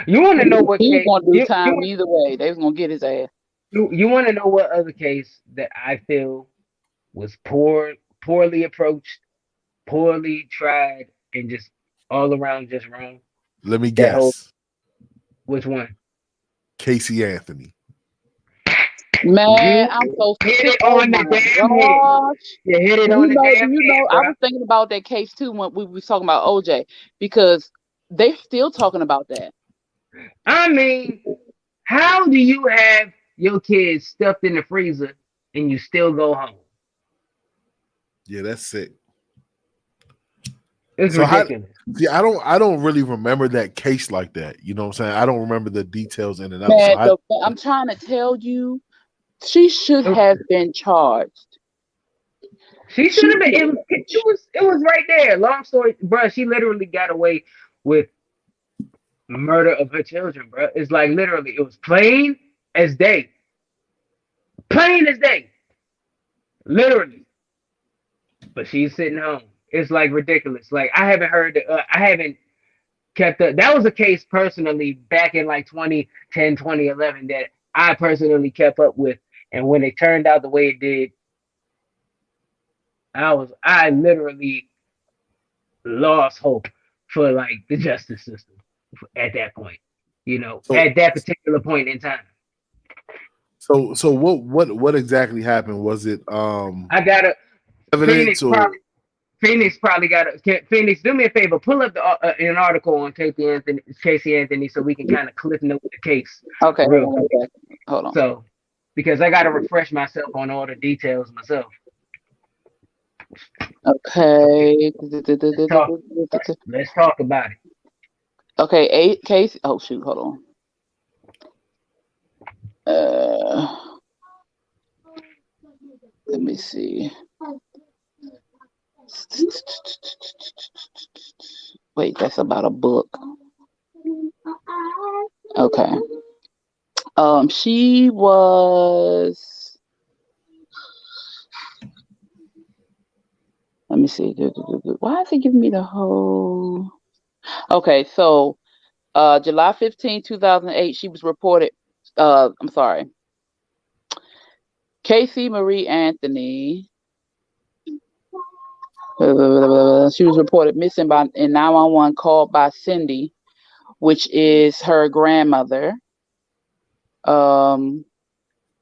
You want to know what He was case? gonna do time either way. They was gonna get his ass. You want to know what other case that I feel was poorly approached, poorly tried, and just all around just wrong? Let me That whole guess. which one? Casey Anthony. Man, You I'm so hit sick. it Oh on my the damn head. gosh. You hit it Do on you the know? damn head, I bro. was thinking about that case too when we was talking about OJ because they still talking about that. I mean, how do you have your kids stuffed in the freezer and you still go home? Yeah, that's sick. It's So how? ridiculous. See, I don't really remember that case like that. You know what I'm saying? I don't remember the details in and out. So Man, I'm trying to tell you, she should have been charged. She should have been. It was right there. Long story, bro. She literally got away with murder of her children, bro. It's like literally, it was plain as day, plain as day, literally. But she's sitting home. It's like ridiculous. Like I haven't heard. I haven't kept up. That was a case personally back in like 2010, 2011 that I personally kept up with. And when it turned out the way it did, I literally lost hope for like the justice system at that point. At that particular point in time. So what exactly happened? Was it I gotta evidence or Phoenix probably got Phoenix. Do me a favor, pull up an article on Casey Anthony, so we can kind of clip note the case. Okay, real quick. Hold on. So, because I gotta refresh myself on all the details myself. Okay. Let's talk about it. Okay, Casey. Oh shoot, hold on. Let me see. Wait, that's about a book. Okay. She was. Let me see. Why is it giving me the whole? Okay, so July 15, 2008, she was reported. I'm sorry. Casey Marie Anthony. She was reported missing in 911, called by Cindy, which is her grandmother.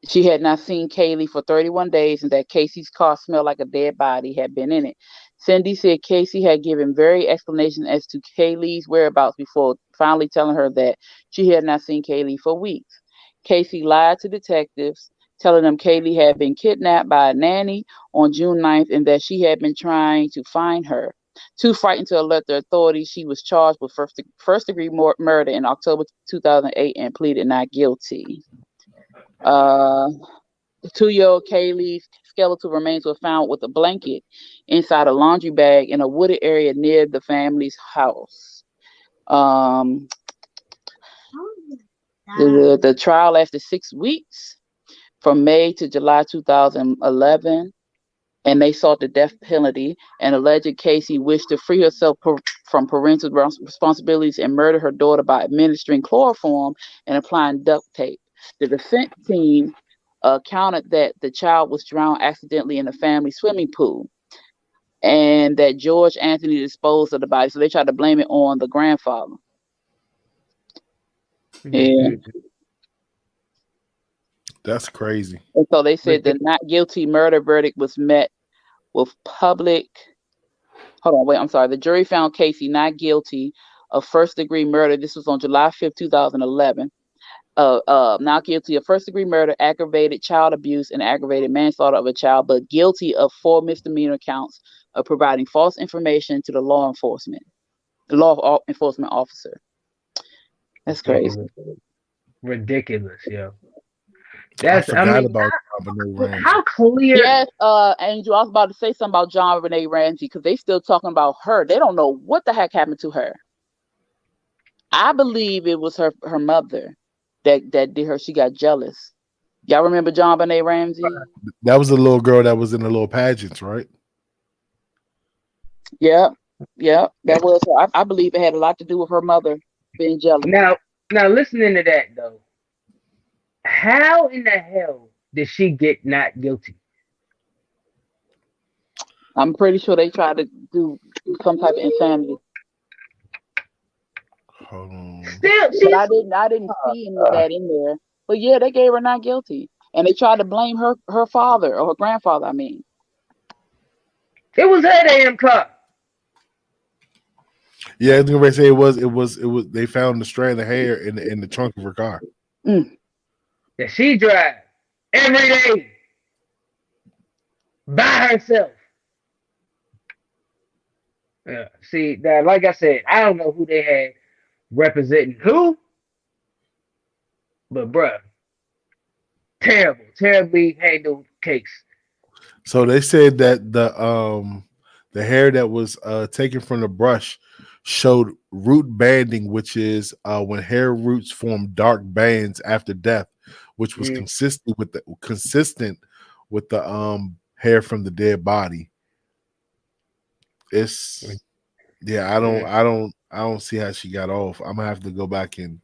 She had not seen Kaylee for 31 days and that Casey's car smelled like a dead body had been in it. Cindy said Casey had given various explanations as to Kaylee's whereabouts before finally telling her that she had not seen Kaylee for weeks. Casey lied to detectives, telling them Kaylee had been kidnapped by a nanny on June 9th and that she had been trying to find her. Too frightened to alert the authorities, she was charged with first-degree murder in October 2008 and pleaded not guilty. 2-year-old Kaylee's skeletal remains were found with a blanket inside a laundry bag in a wooded area near the family's house. The trial lasted 6 weeks, from May to July 2011, and they sought the death penalty. And alleged Casey wished to free herself from parental responsibilities and murder her daughter by administering chloroform and applying duct tape. The defense team countered that the child was drowned accidentally in the family swimming pool and that George Anthony disposed of the body. So they tried to blame it on the grandfather. Yeah. That's crazy. And so they said the not guilty murder verdict was met with public. Hold on, wait, I'm sorry. The jury found Casey not guilty of first-degree murder. This was on July 5th, 2011. Not guilty of first-degree murder, aggravated child abuse, and aggravated manslaughter of a child, but guilty of 4 misdemeanor counts of providing false information to the law enforcement officer. That's crazy. Ridiculous, yo. I forgot about John Benet Ramsey. How clear? Yes, Angel, I was about to say something about John Benet Ramsey because they still talking about her. They don't know what the heck happened to her. I believe it was her mother that did her. She got jealous. Y'all remember John Benet Ramsey? That was the little girl that was in the little pageants, right? Yeah, that was her. I believe it had a lot to do with her mother being jealous. Now, Now, listening to that though, how in the hell did she get not guilty? I'm pretty sure they tried to do some type of insanity, Hold on. Still, but she's I didn't see any of that in there. But yeah, they gave her not guilty, and they tried to blame her father or her grandfather. I mean, it was her damn car. Yeah, I was gonna say it was. They found the strand of hair in the trunk of her car. mm, That she drive every day by herself. Yeah. See that, like I said, I don't know who they had representing who, but bruh, terrible, terribly handled case. So they said that the hair that was taken from the brush showed root banding, which is when hair roots form dark bands after death, which was Mm. consistent with the hair from the dead body. It's yeah, Mm. I don't see how she got off. I'm gonna have to go back and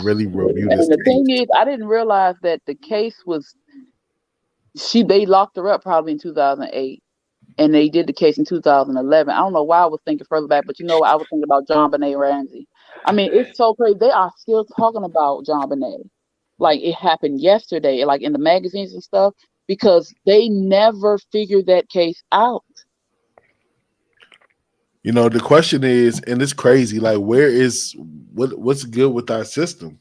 really review this and the case. thing is, I didn't realize that the case was they locked her up probably in 2008. And they did the case in 2011. I don't know why I was thinking further back, but I was thinking about John Benet Ramsey. I mean, it's so crazy. They are still talking about John Benet. Like it happened yesterday, like in the magazines and stuff, because they never figured that case out. You know, the question is, and it's crazy, like what's good with our system?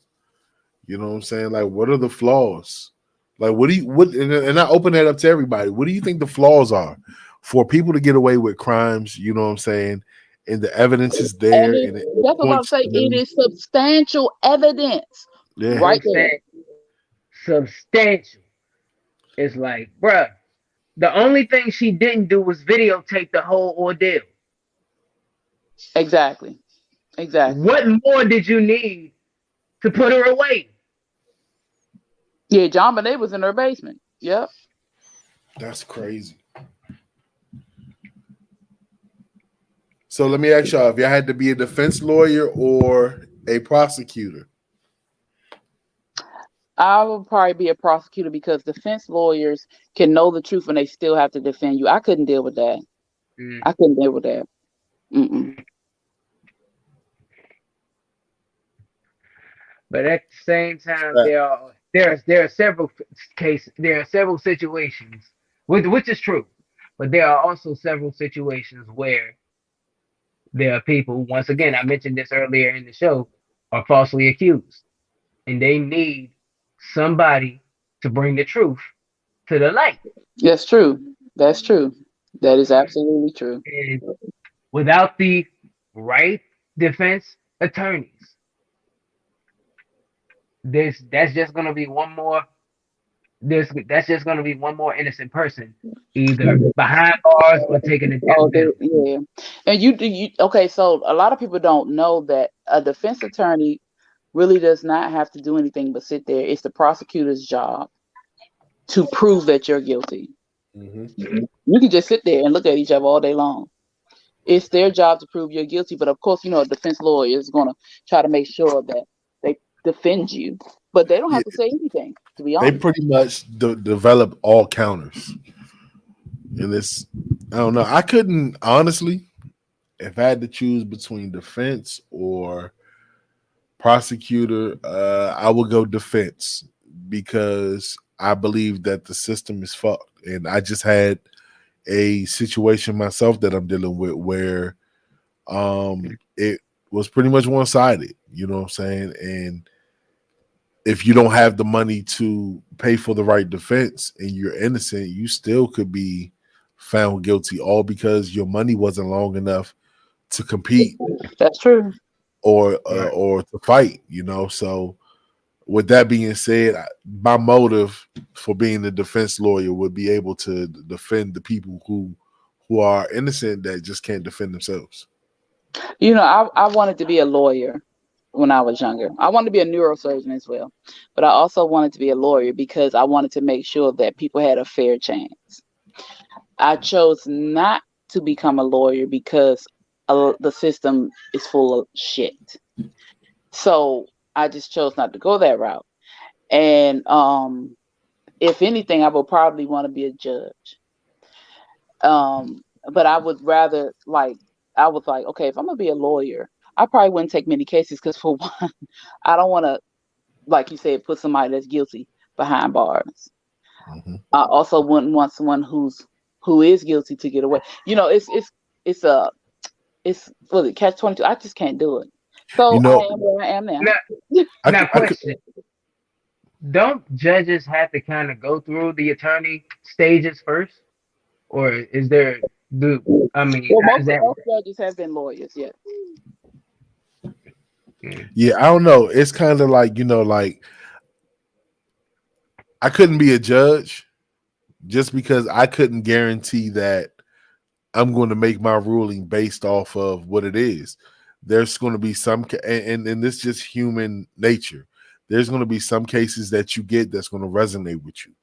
You know what I'm saying? Like, what are the flaws? Like, what do you what? And I open that up to everybody. What do you think the flaws are for people to get away with crimes? You know what I'm saying? And the evidence is And there, and it that's what I'm about to points say. to It them. is substantial evidence Yeah, right there. Substantial. It's like, bruh, the only thing she didn't do was videotape the whole ordeal. Exactly. Exactly. What more did you need to put her away? Yeah, John Benet was in her basement. Yep. that's crazy. So let me ask y'all: if y'all had to be a defense lawyer or a prosecutor, I would probably be a prosecutor because defense lawyers can know the truth and they still have to defend you. I couldn't deal with that. Mm. I couldn't deal with that. Mm-mm. But at the same time, there are several cases, there are several situations, which is true, but there are also several situations where there are people. Once again, I mentioned this earlier in the show, are falsely accused, and they need somebody to bring the truth to the light. That's true. That's true. That is absolutely true. And without the right defense attorneys, this that's just gonna be one more that's just going to be one more innocent person either behind bars or taking a death Oh, penalty. yeah. And okay, so a lot of people don't know that a defense attorney really does not have to do anything but sit there. It's the prosecutor's job to prove that you're guilty. You can just sit there and look at each other all day long. It's their job to prove you're guilty, but of course, a defense lawyer is going to try to make sure that they defend you, but they don't yeah, have to say anything, to be they honest. pretty much develop all counters. And this, I don't know. I couldn't honestly, if I had to choose between defense or prosecutor, I would go defense because I believe that the system is fucked. And I just had a situation myself that I'm dealing with where it was pretty much one sided. You know what I'm saying? And if you don't have the money to pay for the right defense and you're innocent, you still could be found guilty, all because your money wasn't long enough to compete That's true. Right. or to fight. So with that being said, my motive for being a defense lawyer would be able to defend the people who are innocent that just can't defend themselves. I wanted to be a lawyer when I was younger. I wanted to be a neurosurgeon as well, but I also wanted to be a lawyer because I wanted to make sure that people had a fair chance. I chose not to become a lawyer because the system is full of shit. So I just chose not to go that route. And if anything, I would probably want to be a judge. But I would rather I was like, okay, if I'm gonna be a lawyer, I probably wouldn't take many cases because for one, I don't want to, like you said, put somebody that's guilty behind bars. Mm-hmm. I also wouldn't want someone who is guilty to get away. It's a it's was it catch-22. I just can't do it. So You I know, am where I am now. Now, I now, could, I could, question: don't judges have to kind of go through the attorney stages first, or is there? Do I mean, Well, how does that most work? judges have been lawyers, yes. Mm. yeah, I don't know. It's kind of like, like I couldn't be a judge just because I couldn't guarantee that I'm going to make my ruling based off of what it is. There's going to be and this is just human nature. There's going to be some cases that you get that's going to resonate with you.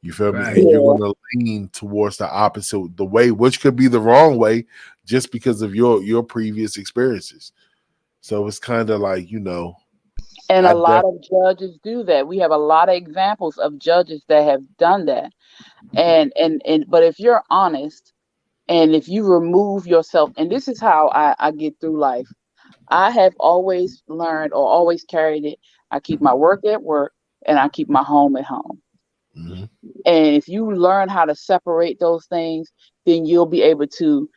You feel me? Right. And you're Yeah. going to lean towards the opposite, the way, which could be the wrong way, just because of your previous experiences. So it's kind of like, And I a lot def of judges do that. We have a lot of examples of judges that have done that. And but if you're honest and if you remove yourself, and this is how I get through life. I have always learned or always carried it. I keep my work at work and I keep my home at home. Mhm. And if you learn how to separate those things, then you'll be able to.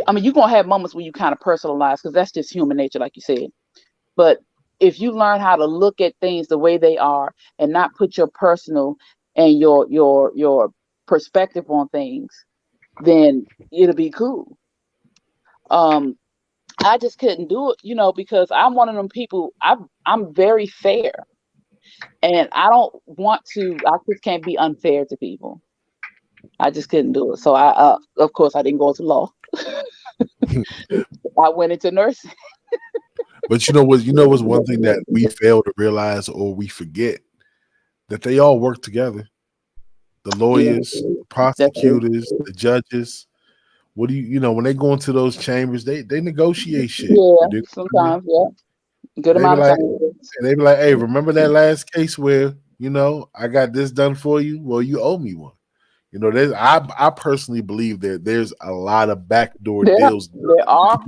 I mean, you're gonna have moments where you kind of personalize because that's just human nature, like you said. But if you learn how to look at things the way they are and not put your personal and your perspective on things, then it'll be cool. Um, I just couldn't do it, because I'm one of them people. I'm very fair, and I don't want to. I just can't be unfair to people. I just couldn't do it. So of course, I didn't go into law. I went into nursing. But what's one thing that we fail to realize or we forget, that they all work together. The Yeah, lawyers, the that's true. prosecutors, the judges. What do when they go into those chambers, they negotiate shit. Yeah, You dig what I mean? sometimes, yeah, good They be amount of like, times. hey, remember that last case where I got this done for you? Well, you owe me one. I personally believe that there's a lot of backdoor There, deals. there are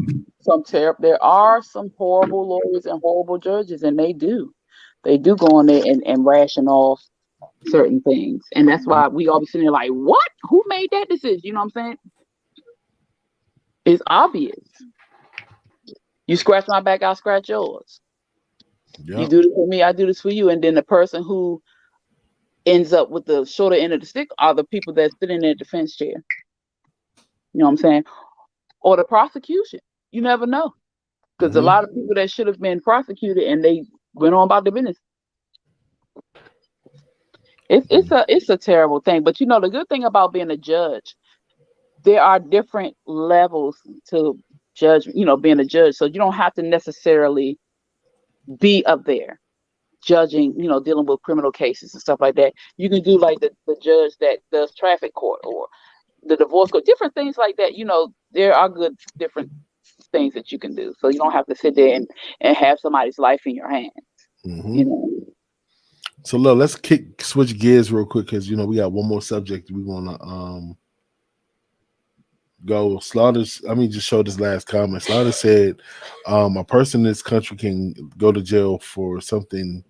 there are some horrible lawyers and horrible judges, and they do go in there and ration off certain things, and that's why we always sitting there like, what? Who made that decision? You know what I'm saying? It's obvious. You scratch my back, I'll scratch yours. You Yep. do this for me, I do this for you, and then the person who ends up with the shorter end of the stick are the people that sit in their defense chair. You know what I'm saying? Or the prosecution. You never know. Because a Mm-hmm. lot of people that should have been prosecuted and they went on about their business. It's a terrible thing. But the good thing about being a judge, there are different levels to judge, being a judge. So you don't have to necessarily be up there judging, dealing with criminal cases and stuff like that. You can do like the judge that does traffic court or the divorce court, different things like that. There are good different things that you can do. So you don't have to sit there and have somebody's life in your hands. Mm-hmm. You know. So look, let's switch gears real quick because we got one more subject we're gonna go. Slaughters. Let me just show this last comment. Slaughter said, "A person in this country can go to jail for something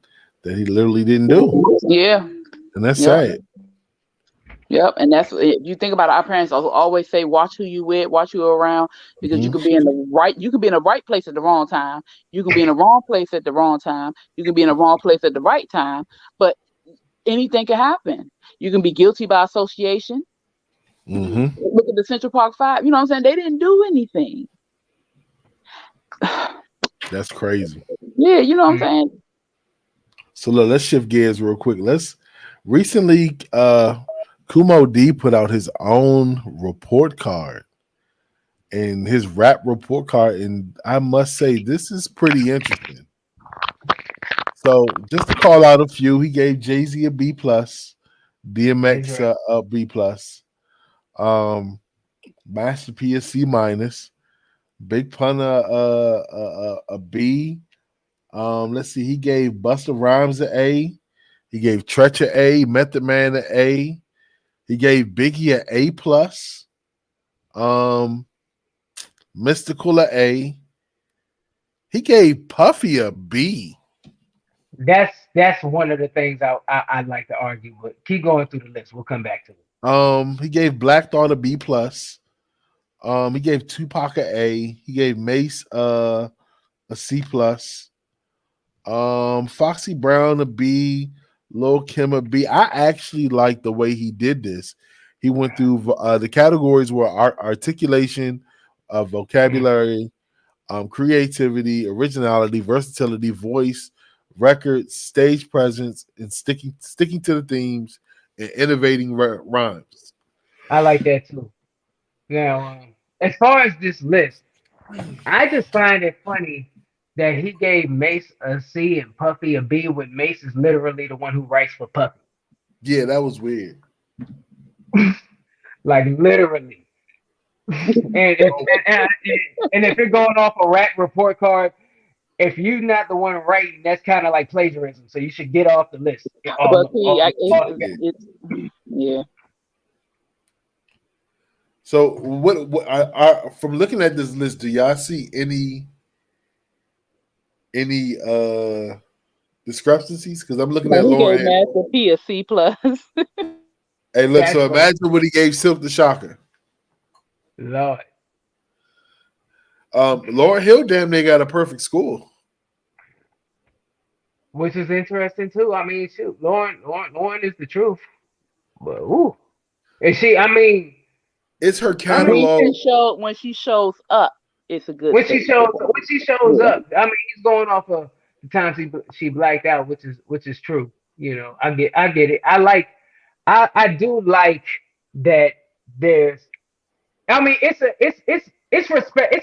that he literally didn't do, Yeah. and that's Yep. sad." Yep. And that's if you think about it, our parents always say, "Watch who you with, watch who you're around," because you Mm-hmm. could be you could be in the right place at the wrong time. You can be in the wrong place at the wrong time. You can be in the wrong place at the right time. But anything can happen. You can be guilty by association. Mm-hmm. Look at the Central Park Five. You know what I'm saying? They didn't do anything. That's crazy. Yeah, you know what I'm Mm. saying? So look, let's shift gears real quick. Let's recently Kumo D put out his own report card and his rap report card, and I must say this is pretty interesting. So just to call out a few, he gave Jay-Z a B plus, That's DMX right. a B plus, um, Master P a C minus, Big Pun a B, Let's see. He gave Busta Rhymes an A. He gave Tretch an A. Method Man an A. He gave Biggie an A plus. Mystical an A. He gave Puffy a B. That's one of the things I'd like to argue, but keep going through the list. We'll come back to it. He gave Black Thought a B plus. He gave Tupac a A. He gave Mace a C plus. Foxy Brown a B. Lil Kim a B. I actually like the way he did this. He went through the categories were articulation, vocabulary, creativity, originality, versatility, voice, records, stage presence, and sticking to the themes and innovating rhymes. I like that too. Now, as far as this list, I just find it funny that he gave Mace a C and Puffy a B when Mace is literally the one who writes for Puffy. Yeah, that was weird. Like literally. And if you're going off a rap report card, if you're not the one writing, that's kind of like plagiarism. So you should get off the list. But yeah. So what I from looking at this list, do y'all see any discrepancies? Because I'm looking at He Lauren. gave Master P a C plus. Hey, look. So imagine what he gave Silk the Shocker. Lord. Lauryn Hill damn near got a perfect score. Which is interesting too. I mean, shoot, Lauren is the truth. But ooh. And it's her catalog. When she shows up, it's a good when she shows up. I mean, he's going off of the time she blacked out, which is true. You know, I get it. I do like that there's I mean it's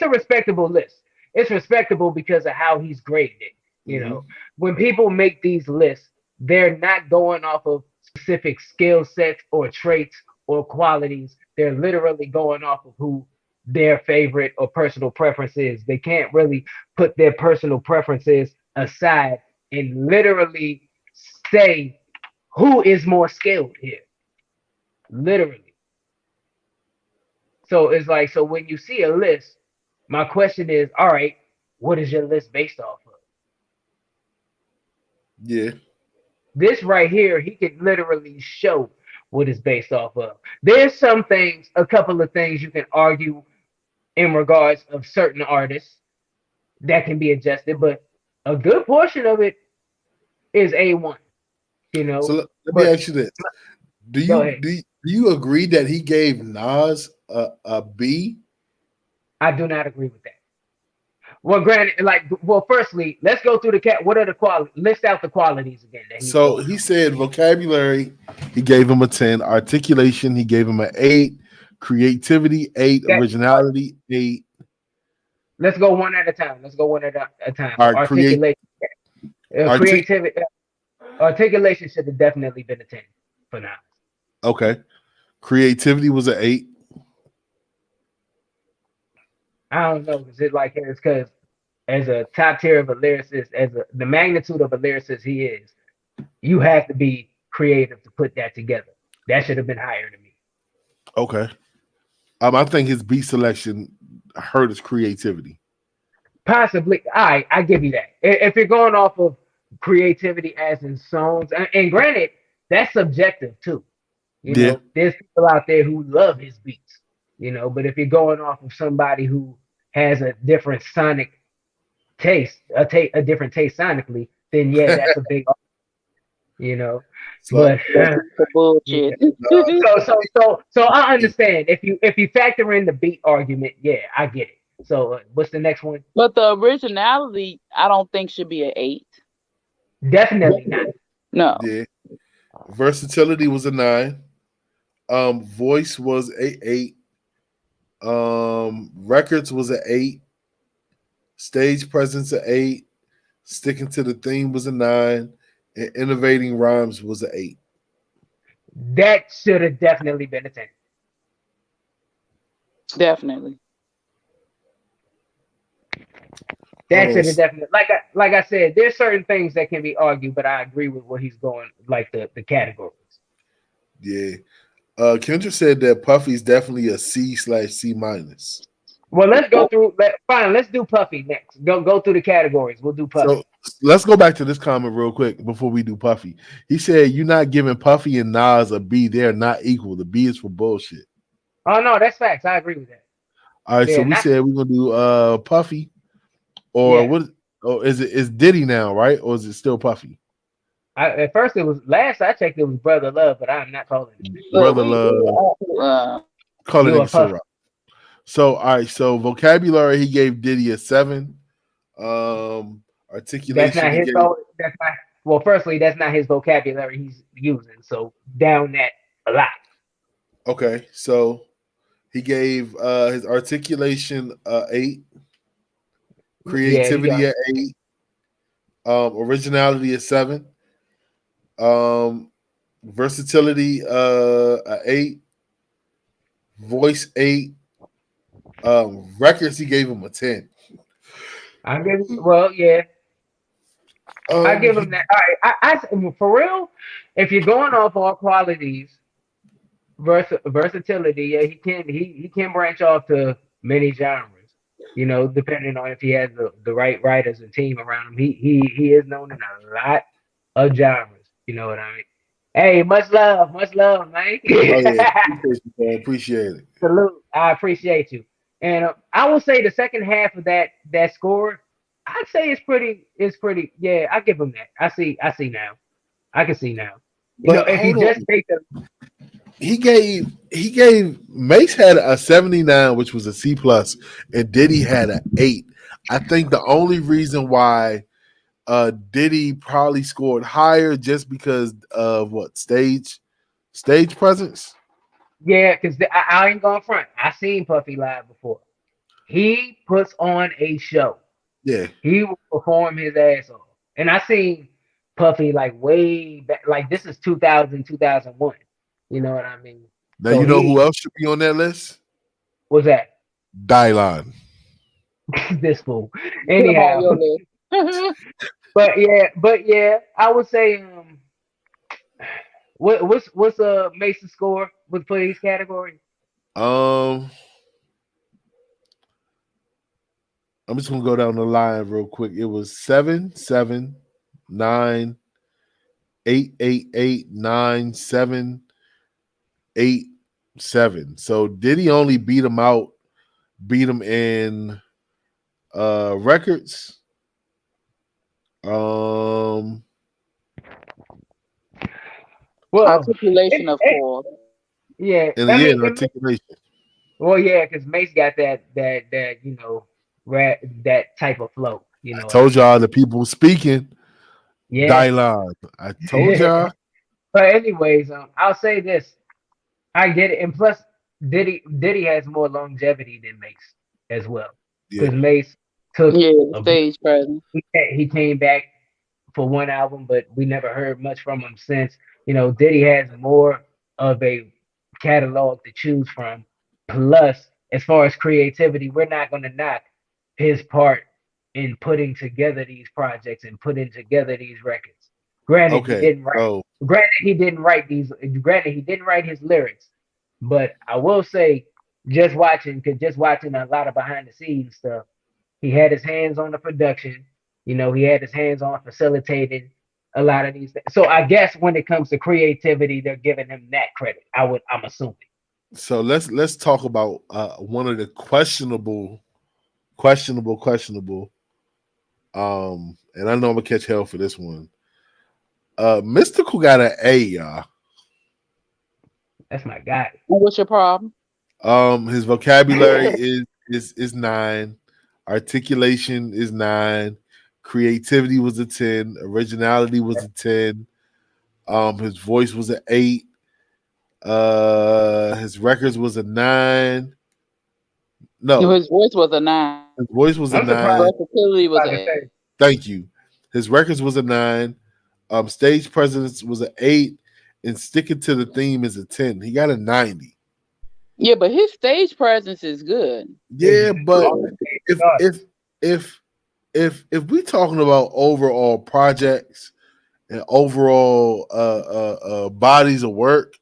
a respectable list. It's respectable because of how he's graded it. You know, when people make these lists, they're not going off of specific skill sets or traits or qualities. They're literally going off of who their favorite or personal preference is. They can't really put their personal preferences aside and literally say who is more skilled here. Literally. So it's like, so when you see a list, my question is, all right, what is your list based off of? Yeah. This right here, he can literally show what it's based off of. There's some things, a couple of things you can argue in regards of certain artists that can be adjusted, but a good portion of it is A1. You know. So let me ask you this: Do you agree that he gave Nas a B? I do not agree with that. Well, granted, firstly, let's go through what are the qualities? List out the qualities again. So he said vocabulary, he gave him a 10. Articulation, he gave him an 8. Creativity, 8. Originality, 8. Let's go one at a time. All right, articulation. Creativity. Articulation should have definitely been a 10 for now. Okay. Creativity was an 8. I don't know. Is it it's because as a top tier of a lyricist, the magnitude of a lyricist he is, you have to be creative to put that together. That should have been higher to me. Okay. I think his beat selection hurt his creativity. Possibly. I give you that. If you're going off of creativity as in songs, and granted, that's subjective too. You know, there's people out there who love his beats, you know, but if you're going off of somebody who has a different sonic taste, a different taste sonically, then yeah, that's a big, you know. But bullshit. So I understand if you factor in the beat argument, yeah, I get it. So what's the next one? But the originality, I don't think should be an 8. Definitely not. No. Yeah. Versatility was a 9. Voice was a 8. Records was an 8. Stage presence an 8. Sticking to the theme was a 9. And innovating rhymes was an 8. That should have definitely been a 10. Definitely. That's Hold it, on. definitely. Like I said, there's certain things that can be argued, but I agree with what he's going like the categories. Yeah. Kendra said that Puffy's definitely a C/C minus. Well, let's go through. Fine, let's do Puffy next. Go through the categories. We'll do So Puffy. let's go back to this comment real quick before we do Puffy. He said, "You're not giving Puffy and Nas a B. They're not equal. The B is for bullshit." Oh no, that's facts. I agree with that. All right, so Yeah, we not said we're gonna do Puffy or yeah. what? Oh, is Diddy now, right? Or is it still Puffy? At first it was last I checked it was Brother Love, but I'm not calling it. Look, Brother Love, call it You a nigga Ciroc. Puffy. So all right, so vocabulary he gave Diddy a 7. That's Articulation not he his gave that's not well, firstly, that's not his vocabulary he's using. So down that a lot. okay, so he gave his articulation 8, Yeah, he creativity at 8, originality at 7, um, versatility a 8, voice 8, records he gave him a 10. I give well, yeah. I give him He, that. All right, for real, if you're going off all qualities, versatility, yeah, he can branch off to many genres. You know, depending on if he has the right writers and team around him. He is known in a lot of genres. You know what I mean? Hey, much love, man. oh yeah, appreciate you, man. Appreciate it. Salute. I appreciate you. And I will say the second half of that score, I'd say it's pretty. Yeah, I give him that. I see now. I can see now. You know, But if you hold on, just take the he gave Mace had a 79, which was a C plus, and Diddy had an 8. I think the only reason why Diddy probably scored higher just because of what stage presence. yeah, because I ain't going front. I seen Puffy live before. He puts on a show. Yeah. He will perform his ass off. And I seen Puffy like way back, like this is 2000, 2001. You know what I mean? Now So you know who he else should be on that list? was that Dylon. this fool. Put him on Anyhow, your list. but yeah, I would say what's Mason's score with for these categories? Um, I'm just gonna go down the line real quick. It was 7, 7, 9, 8, 8, 8, 9, 7, 8, 7. So did he only beat him in records? Well, Articulation, of course. yeah, And I yeah, mean, in articulation. well, yeah, because Mace got that you know that type of flow. You I know what I told mean? y'all the people speaking. Yeah. Dylon. I told y'all. But anyways, I'll say this: I get it, and plus, Diddy has more longevity than Mace as well, Yeah. because Mace took Yeah, the a stage presence. he came back for one album, but we never heard much from him since. You know, Diddy has more of a catalog to choose from. Plus, as far as creativity, we're not going to knock his part in putting together these projects and putting together these records. Granted, he Okay. didn't write. So Granted, he didn't write these. Granted, he didn't write his lyrics. But I will say, just watching a lot of behind the scenes stuff, he had his hands on the production. You know, he had his hands on facilitating a lot of these things. So I guess when it comes to creativity, they're giving him that credit. I'm assuming. so let's talk about one of the questionable. And I know I'm gonna catch hell for this one. Mystical got an A, y'all. That's my guy. What's your problem? His vocabulary is 9, articulation is 9, creativity was a 10, originality was a 10. His voice was an 8. His records was a 9. No, His voice was a 9. his voice was a I'm 9. surprised. Versatility was About to a say, Thank you. His records was a 9. Stage presence was an 8, and sticking to the theme is a 10. He got a 90. Yeah, but his stage presence is good. Yeah, but if if we talking about overall projects and overall bodies of work,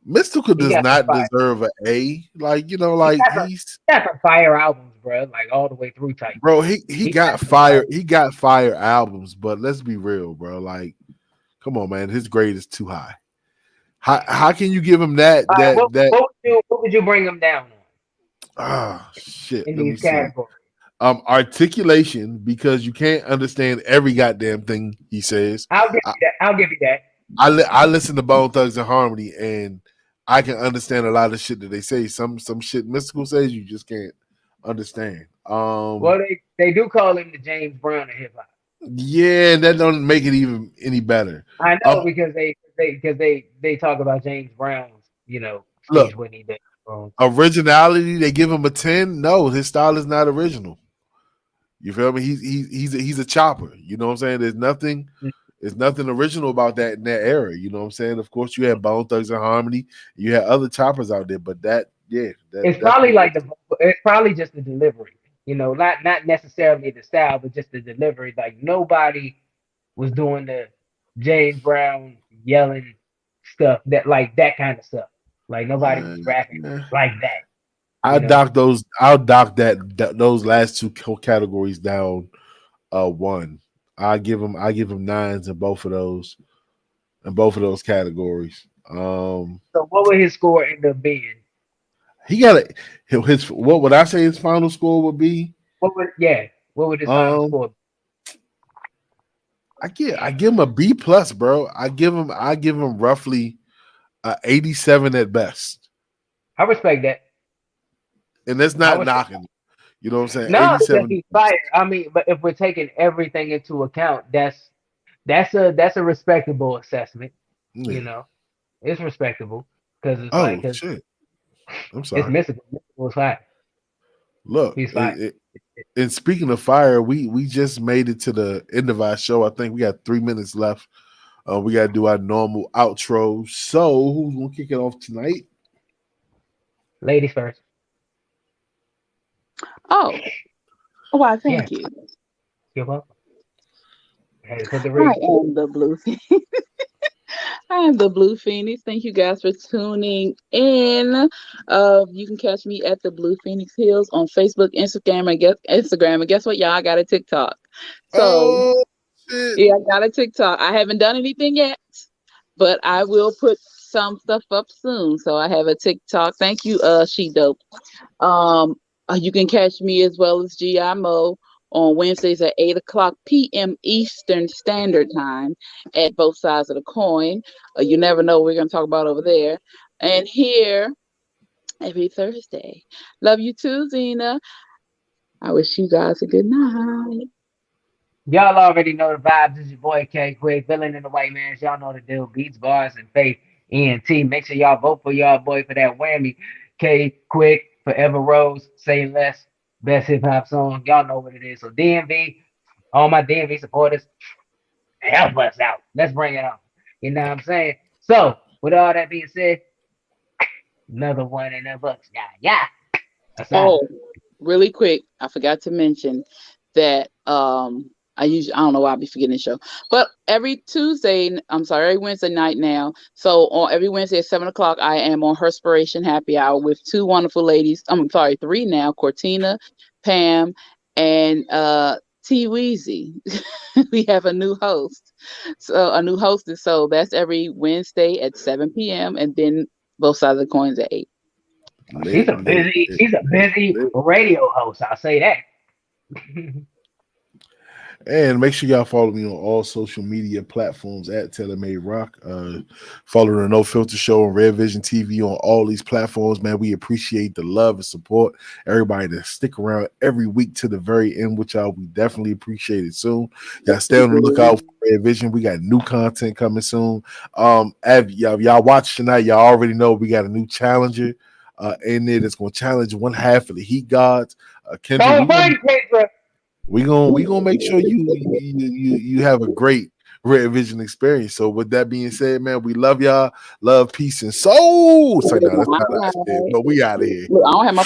Mystical He does got some not fire. deserve an A. Like, He like got some, he got some fire albums, bro. Like all the way through type. bro, he He got got some fire. fire. He got fire albums, but let's be real, bro. Like, come on, man. His grade is too high. How can you give him that All right, what would you bring him down shit? in Let me these see. categories? Articulation, because you can't understand every goddamn thing he says. I'll give you that. I'll give you that. I listen to Bone Thugs and Harmony, and I can understand a lot of shit that they say. Some shit Mystical says you just can't understand. Well, they do call him the James Brown of hip hop. Yeah, that don't make it even any better. I know because they talk about James Brown's Look, speech when he did. originality, they give him a 10. No, his style is not original. You feel me? He's a chopper. You know what I'm saying? There's nothing original about that in that era. You know what I'm saying? Of course, you had Bone Thugs and Harmony. You had other choppers out there, but It's probably like it's probably just the delivery. Not necessarily the style, but just the delivery. Like nobody was doing the James Brown yelling stuff that kind of stuff. Like nobody was rapping like that. I'll dock those those last two categories down one. I give him nines in both of those categories. So what would his score end up being? He got his what would I say his final score would be? What would his final score be? I give him a B plus, bro. I give him roughly 87 at best. I respect that. And that's not knocking. You know what I'm saying? No, 87. he's fire. I mean, but if we're taking everything into account, that's a respectable assessment. Yeah. It's respectable because it's shit. I'm sorry. It's Mystical. Mystical is fire. Look, he's fire. And speaking of fire, we just made it to the end of our show. I think we got 3 minutes left. We got to do our normal outro. So who's gonna kick it off tonight? Ladies first. Oh, why? Thank you. You're welcome. I am the Blue Phoenix. I am the Blue Phoenix. Thank you guys for tuning in. You can catch me at the Blue Phoenix Hills on Facebook, Instagram, and guess what, y'all? I got a TikTok. So yeah, I got a TikTok. I haven't done anything yet, but I will put some stuff up soon. So I have a TikTok. Thank you, She Dope. You can catch me as well as GIMO on Wednesdays at 8:00 p.m. Eastern Standard Time at both sides of the coin. You never know what we're going to talk about over there. And here every Thursday. Love you too, Zena. I wish you guys a good night. Y'all already know the vibes. This is your boy K Quick, villain in the white man. Y'all know the deal. Beats, bars, and faith. ENT. Make sure y'all vote for y'all boy for that whammy. K Quick, Forever Rose, Say Less, best hip hop song. Y'all know what it is. So DMV, all my DMV supporters, help us out. Let's bring it on. You know what I'm saying? So, with all that being said, another one in the books. Yeah. Oh, really quick, I forgot to mention that I don't know why I be forgetting the show, but every Wednesday night now. So on every Wednesday at 7:00, I am on Herspiration Happy Hour with two wonderful ladies. I'm sorry, three now: Cortina, Pam, and T Weezy. We have a new host, a new hostess. So that's every Wednesday at 7 p.m. and then both sides of the coins at 8. She's a busy radio host. I'll say that. And make sure y'all follow me on all social media platforms at TaylorMade Rock. Follow the No Filter Show on Red Vision TV on all these platforms. Man, we appreciate the love and support. Everybody that stick around every week to the very end with y'all. We definitely appreciate it soon. Y'all stay on the lookout for Red Vision. We got new content coming soon. If y'all watch tonight, y'all already know we got a new challenger in there that's going to challenge one half of the Heat Gods. Kendra, we gonna make sure you have a great Red Vision experience. So with that being said, man, we love y'all. Love, peace, and soul. So, no, that's not us, but we out of here. Look, I don't have my